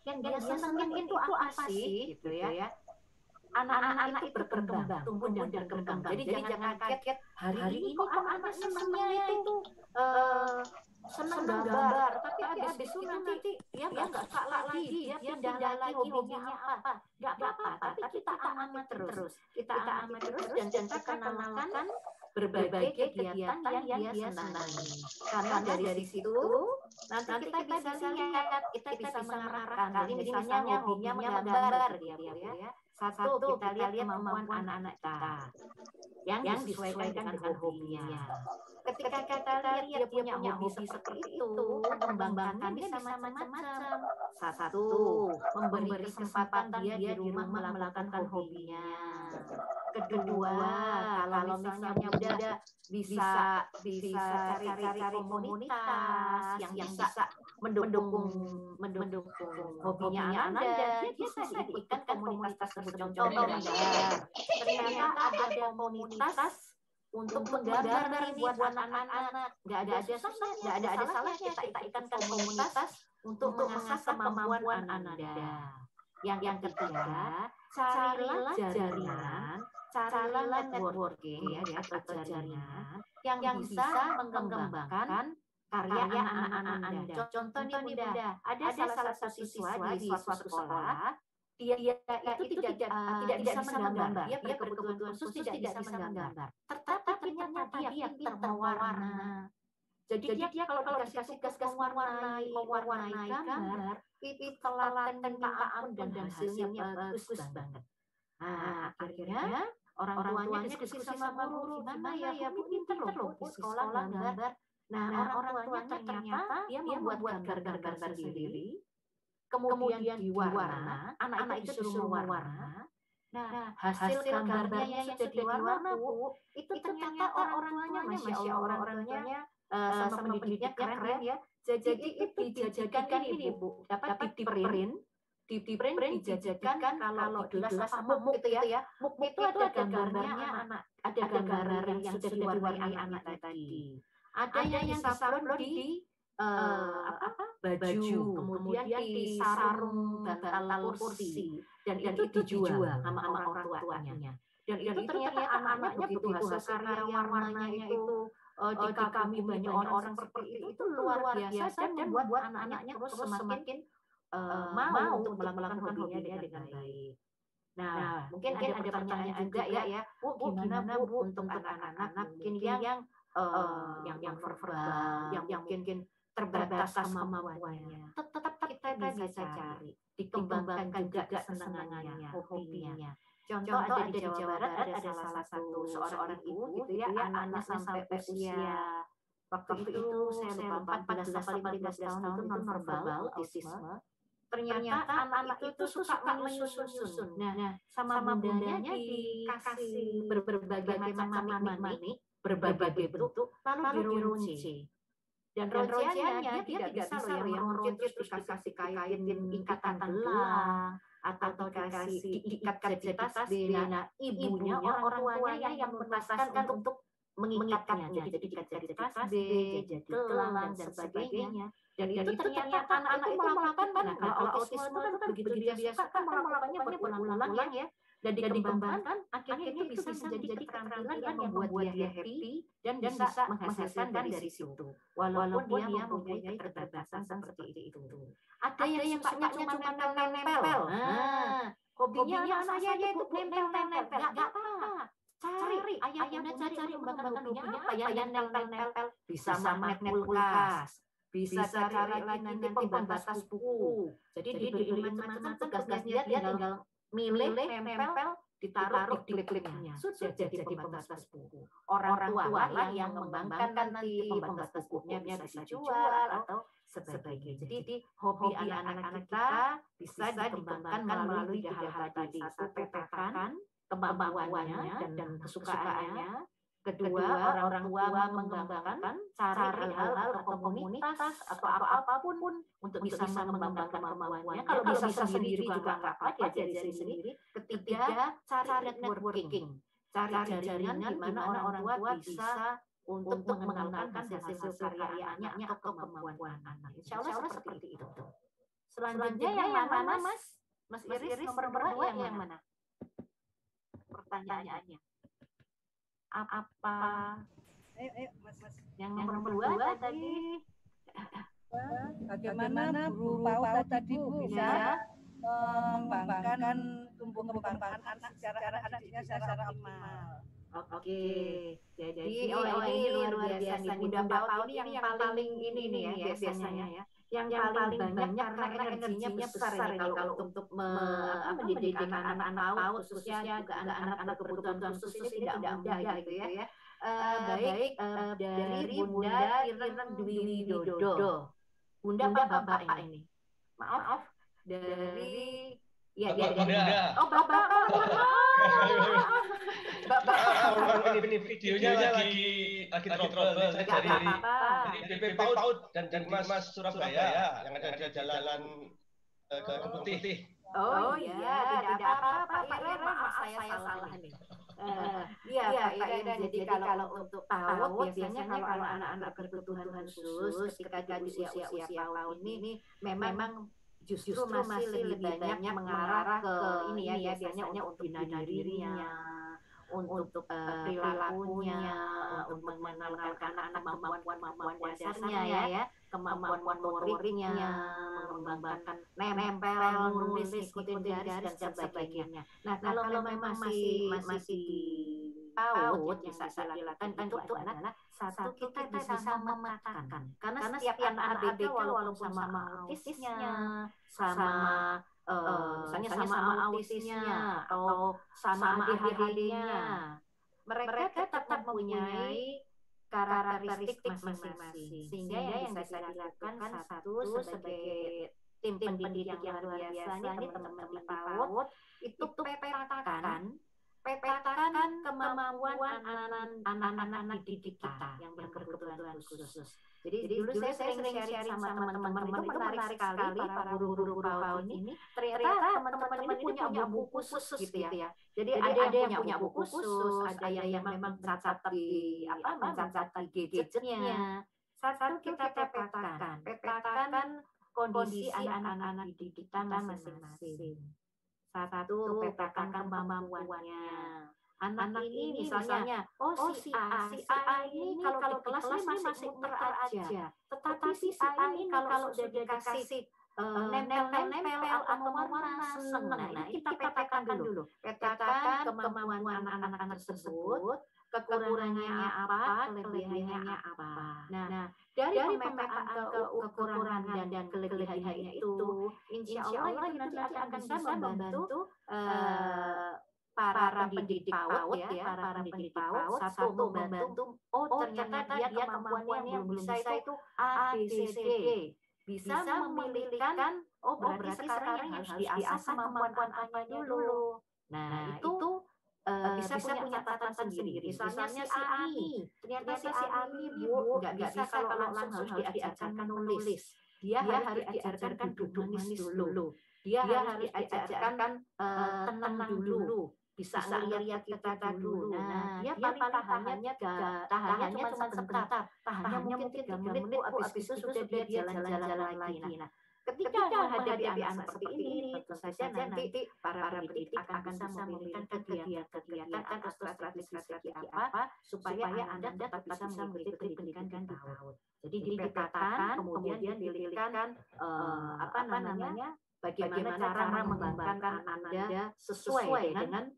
Yang dia senengin itu apa sih gitu ya? Anak-anak itu berkembang, tumbuh dan berkembang. Jadi jangan kaget hari ini kok anak senengnya itu seneng gambar, tapi habis itu nanti dia nggak suka lagi, dia pindah lagi hobinya apa? Nggak apa-apa, tapi kita amati terus dan kita kenalkan berbagai kegiatan yang dia senangi. Karena dari situ nanti kita bisa lihat, kita bisa mengarahkan. Jadi misalnya hobinya menggambar gitu ya. Satu, kita lihat kemampuan anak-anak kita yang disesuaikan dengan hobinya. Ketika kita lihat dia punya hobi seperti itu, mengembangkannya bisa macam-macam. Satu, memberi kesempatan dia di rumah melakukan hobinya. Kedua, kalau misalnya muda bisa cari-cari komunitas yang bisa mendukung hobinya Ananda, dia bisa ikutkan komunitas tersebut. Contohnya, ternyata ada komunitas untuk menggambar buat anak-anak. Nggak ada salahnya kita ikutkan komunitas untuk mengasah kemampuan Ananda. Yang ketiga, carilah jaringan, carilah networking atau jaringan yang bisa mengembangkan karya anak-anak Anda. Contohnya Bunda, ada salah satu siswa di suatu sekolah, dia itu tidak bisa menggambar, dia berkebutuhan khusus tidak bisa menggambar. Tetapi ternyata dia pintar mewarna. Jadi dia kalau dikasih tugas mewarnai gambar, itu telaten minta ampun dan hasilnya bagus banget. Nah, akhirnya orang tuanya diskusi sama guru, gimana ya Bu, pintar loh di sekolah gambar. Nah, orang tuanya ternyata dia membuat gambar sendiri, kemudian diwarna, anak itu disuruh mewarna. Nah, hasil gambarnya yang sudah diwarna Bu, itu ternyata orang tuanya, Masya Allah, orang tuanya sama pendidiknya keren ya. Jadi itu dijadikan ini Bu, dapat di-print, dijajakan kalau gelas muk itu ya. Muk itu ada gambarnya anak, ada gambar yang sudah diwarnai anak tadi. Ada yang disaplon di baju, kemudian di sarung bantal kursi, dan itu dijual sama orang tuanya. Dan itu ternyata anak-anaknya begitu hasil karya warnanya itu dikagumi banyak orang seperti itu luar biasa dan membuat anak-anaknya terus semakin mau untuk melakukan hobinya dengan baik. Nah, mungkin ada pertanyaan juga ya, Bu, gimana Bu untuk anak-anak mungkin yang verbal, yang mungkin terbatas kemampuannya. Tetap kita bisa cari, dikembangkan juga kesenangannya, hobinya. Contoh ada di Jawa Barat ada salah satu seorang ibu gitu ya, anaknya sampai usia waktu itu saya lupa 14 atau 15 tahun itu non-verbal, autisme. Ternyata anak itu suka menyusun. Nah, sama bundanya dikasih berbagai macam manik-manik, berbagai bentuk, lalu dirunci. Dan runciannya dia tidak bisa loh yang meruncit terus dikasih kaitin ikatan gelang atau dikasih diikat jadi tasbih. Nah, ibunya orang tuanya yang memutuskan untuk mengikatnya, jadi diikat jadi tasbih, jadi gelang dan sebagainya. Dan itu ternyata anak-anak itu melakukan kan, kalau autisme itu kan begitu dia suka kan melakukannya berulang-ulang ya. Dan dikembangkan akhirnya itu bisa menjadi keterampilan yang membuat dia happy dan bisa menghasilkan dari situ. Walaupun dia mempunyai keterbatasan seperti itu. Ada yang sukanya cuma nempel-nempel. Nah, hobinya anak saya itu nempel-nempel. Enggak apa-apa. Cari, ayah bunda cari mengembangkan hobinya apa yang nempel-nempel. Bisa magnet kulkas. Bisa cari lagi nanti pembatas buku. Jadi diberi macam-macam tugasnya dia tinggal milih, nempel, ditaruh di klik-kliknya. Sudah jadi pembatas buku. Orang tua lah yang mengembangkan nanti pembatas bukunya bisa dijual atau sebagainya. Jadi hobi anak-anak kita bisa dikembangkan melalui tiga hal tadi. Satu, petakan kemampuannya dan kesukaannya. Kedua, orang tua mengembangkan cari hal-hal atau komunitas atau apapun untuk bisa mengembangkan kemampuannya. Kalau bisa sendiri juga nggak apa-apa, diajari sendiri. Ketiga, cari networking, cari jaringan di mana orang tua bisa untuk mengenalkan hasil karya anaknya atau kemampuan anak. Insya Allah seperti itu. Selanjutnya yang mana, Mas Iris, nomor 2 yang mana? Pertanyaannya. Apa Mas. yang nomor 2 tadi Bagaimana Bu PAUD tadi Bu bisa mengembangkan tumbuh kembang anak secara anak-anaknya secara optimal. Oke. Jadi ini luar biasa nih. Bunda PAUD ini yang paling ini nih ya biasanya ya. Yang paling banyak karena energinya besar ini kalau untuk mendidik anak-anak PAUD khususnya juga anak-anak berkebutuhan khusus ini tidak mudah gitu ya. Baik dari Bunda Ireng Dwi Widodo. Bunda apa Bapak ini? Maaf dari ya dia. Oh Bapak. Bapak ini videonya lagi trouble dari BP PAUD dan Mas Surabaya yang ada jalan ke Putih. Oh iya, tidak apa-apa Pak Iren, maaf saya salah nih. Iya Pak Iren, jadi kalau untuk PAUD biasanya kalau anak-anak berkebutuhan khusus ketika di usia PAUD ini memang justru masih lebih banyak mengarah ke ini ya biasanya untuk bina dirinya, untuk perilakunya, untuk mengenalkan anak-anak kemampuan dasarnya ya, kemampuan motoriknya, mengembangkan nempel, menulis, ikutin garis dan sebagainya. Nah kalau memang masih di PAUD bisa dilakukan itu adalah satu kita bisa memetakan karena setiap anak ABK walaupun sama autisnya, sama misalnya sama autisnya atau sama ADHD-nya, mereka tetap mempunyai karakteristik masing-masing sehingga yang bisa dilakukan satu sebagai tim pendidik yang luar biasa ini teman-teman di PAUD itu petakan kemampuan anak-anak didik kita yang berkebutuhan khusus. Jadi dulu saya sering sharing sama teman-teman itu menarik sekali para guru-guru PAUD ini. Ternyata teman-teman ini punya buku khusus gitu ya. Jadi ada yang punya buku khusus, ada yang memang mencatat di gadgetnya. Satu kita petakan kondisi anak-anak didik kita masing-masing. Satu petakan kemampuannya. Anak ini misalnya, si A ini kalau di kelas ini masih muter aja. Tetapi si A ini kalau sudah dikasih nempel atau warna seneng. Nah ini kita petakan dulu. Petakan kemampuan anak-anak tersebut, kekurangannya apa, kelebihannya apa. Nah dari pemetaan kekurangan dan kelebihannya itu, insya Allah itu nanti akan bisa membantu para pendidik PAUD para pendidik PAUD satu membantu ternyata dia kemampuannya belum bisa itu A, B, C, D. Bisa memilihkan berarti sekarang yang harus diasah kemampuan apa dulu. Nah itu bisa punya catatan sendiri. Misalnya si Ani, ternyata si Ani Bu nggak bisa kalau langsung harus diajarkan menulis. Dia harus diajarkan duduk manis dulu. Dia harus diajarkan tenang dulu. Bisa ngelihat kita dulu. Nah, dia paling tahannya cuma sebentar. Tahannya mungkin 3 menit, habis itu sudah dia jalan-jalan lagi. Nah, ketika menghadapi anak seperti ini, tentu saja nanti para pendidik akan bisa memberikan kegiatan atau strategi apa supaya Anda tetap bisa mengikuti pendidikan di PAUD. Jadi dipetakan, kemudian dipilihkan bagaimana cara mengembangkan Anda sesuai dengan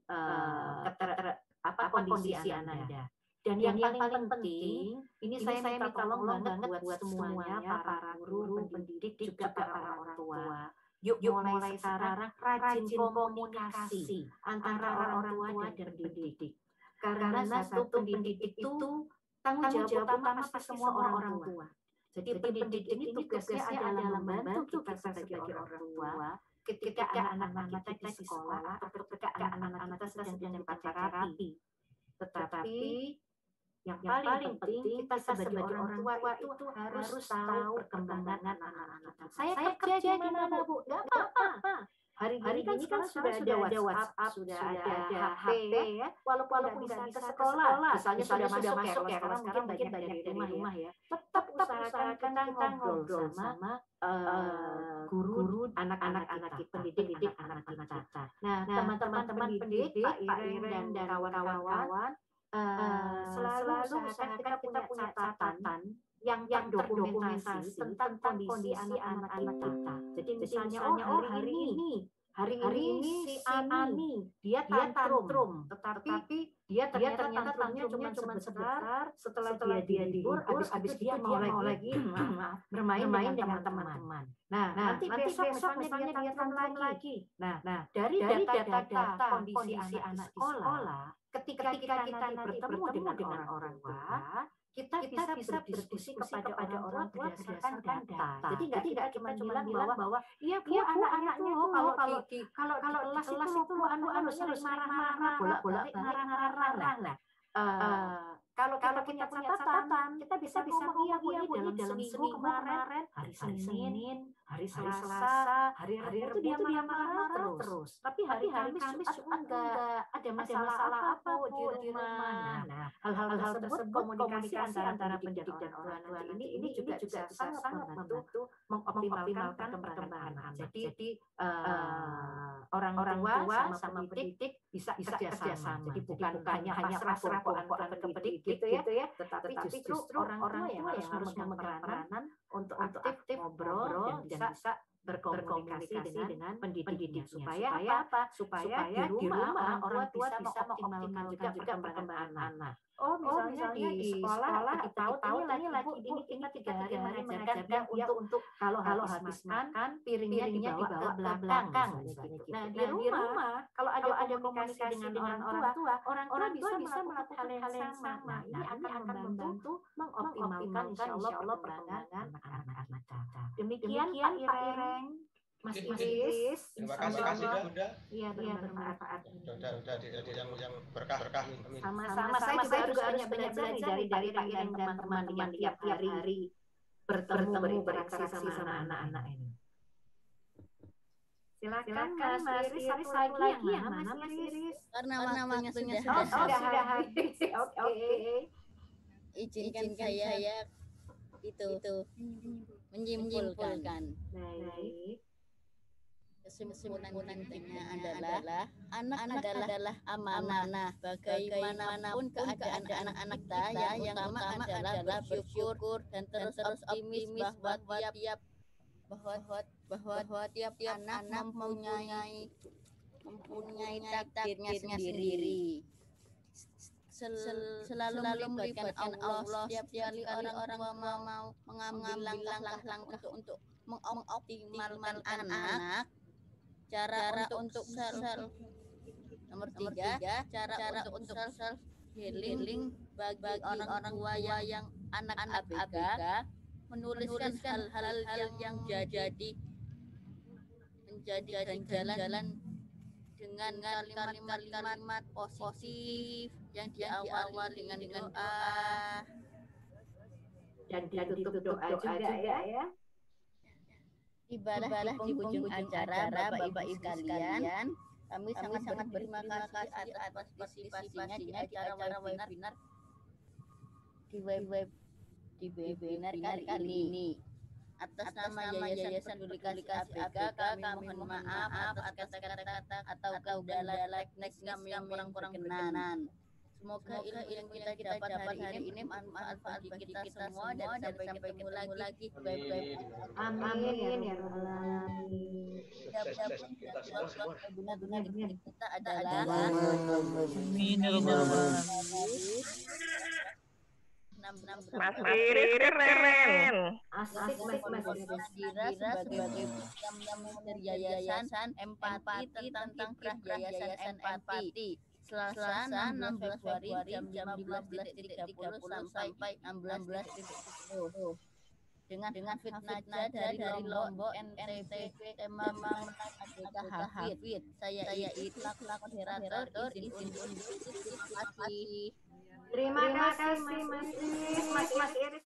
kondisi Anda. Dan yang paling penting, ini saya minta tolong banget buat semuanya, para guru, pendidik, juga para orang tua. Yuk mulai sekarang rajin komunikasi antara orang tua dan pendidik. Karena satu pendidik itu tanggung jawab utama pasti semua orang tua. Jadi pendidik ini tugasnya adalah membantu kita sebagai orang tua ketika anak-anak kita di sekolah atau ketika anak-anak kita sedang mendapat terapi. Tetapi yang paling penting kita sebagai orang tua itu harus tahu perkembangan anak-anak kita. Saya kerja di mana Bu? Gak apa-apa. Hari ini kan sudah ada WhatsApp, sudah ada HP ya. Walaupun bisa ke sekolah, misalnya sudah masuk ya, karena mungkin banyak dari rumah ya. Tetap usahakan kita ngobrol sama guru anak-anak kita, pendidik anak-anak kita. Nah, teman-teman pendidik, Pak Iren dan kawan-kawan, selalu usahakan kita punya catatan yang terdokumentasi tentang kondisi anak-anak kita. Jadi misalnya hari ini hari ini si Ani dia tantrum, tetapi dia ternyata tantrumnya cuma sebentar. Setelah dia libur, habis dia mau lagi bermain dengan teman-teman. Nah, nanti besok misalnya dia tantrum lagi. Nah, dari data kondisi anak di sekolah, ketika kita nanti bertemu dengan orang tua, kita bisa berdiskusi kepada orang tua berdasarkan data. Jadi nggak cuma bilang bahwa iya bu, anak-anaknya tuh kalau di kelas itu anu sering marah-marah, bolak-balik marah-marah. Nah, kalau kita punya catatan, kita bisa ngomong iya bu, ini dalam seminggu kemarin, hari Senin, hari Selasa, hari itu dia marah-marah terus. Tapi hari Kamis enggak ada masalah apa bu di rumah. Nah, hal-hal tersebut komunikasi antara pendidik dan orang tua ini juga sangat membantu mengoptimalkan perkembangan anak. Jadi orang tua sama pendidik bisa kerjasama. Jadi bukan hanya pasrah ke pendidik gitu ya, tetapi justru orang tua yang harus memegang peranan untuk aktif ngobrol dan bisa berkomunikasi dengan pendidiknya supaya apa? Supaya di rumah orang tua bisa mengoptimalkan juga perkembangan anak. Oh, misalnya di sekolah kita tahu ini lagi ini 3 hari mengajarkan dia untuk kalau habis makan piringnya dibawa ke belakang. Nah, di rumah kalau ada komunikasi dengan orang tua bisa melakukan hal yang sama. Ini akan membantu mengoptimalkan insyaallah perkembangan anak-anak kita. Demikian Pak Ireng. Mas Iris, terima kasih Bunda. Iya, bermanfaat. Udah jadi yang berkah. Sama saya juga harus belajar dari Pak Ireng dan teman-teman tiap hari bertemu berinteraksi sama anak-anak ini. Silakan Mas Iris, satu lagi yang mana Mas Iris? Karena waktunya sudah habis. Oke. Izinkan saya itu menyimpulkan. Baik. Kesimpulan intinya adalah anak adalah amanah. Bagaimanapun keadaan anak-anak kita, yang utama adalah bersyukur dan terus optimis bahwa tiap anak mempunyai takdirnya sendiri. Selalu melibatkan Allah setiap kali orang mau mengambil langkah untuk mengoptimalkan anak. Cara untuk self nomor 3, cara untuk self healing bagi orang tua yang anak ABK, menuliskan hal-hal yang menjadi jalan dengan kalimat positif yang diawali dengan doa dan ditutup doa juga ya. Ibadah di ujung acara Bapak Ibu sekalian, kami sangat berterima kasih atas partisipasinya di acara webinar kali ini. Atas nama Yayasan Peduli Kasih ABK, kami mohon maaf atas kata-kata atau kendala teknis yang kurang berkenan. Semoga ilmu yang kita dapat hari ini manfaat bagi kita semua dan sampai ketemu lagi. Baik-baik. Amin ya rabbal alamin. Benar-benar kita adalah Amin ya rabbal alamin. Mas Iris keren. Asik Mas Dira sebagai yang Yayasan Empati tentang Yayasan Empati. Selasa 16 Februari jam 15.30 sampai 16.30 dengan fitnah dari Lombok NTB, tema ABK Hafid. Saya Itlak moderator, izin. Terima kasih Mas Iris.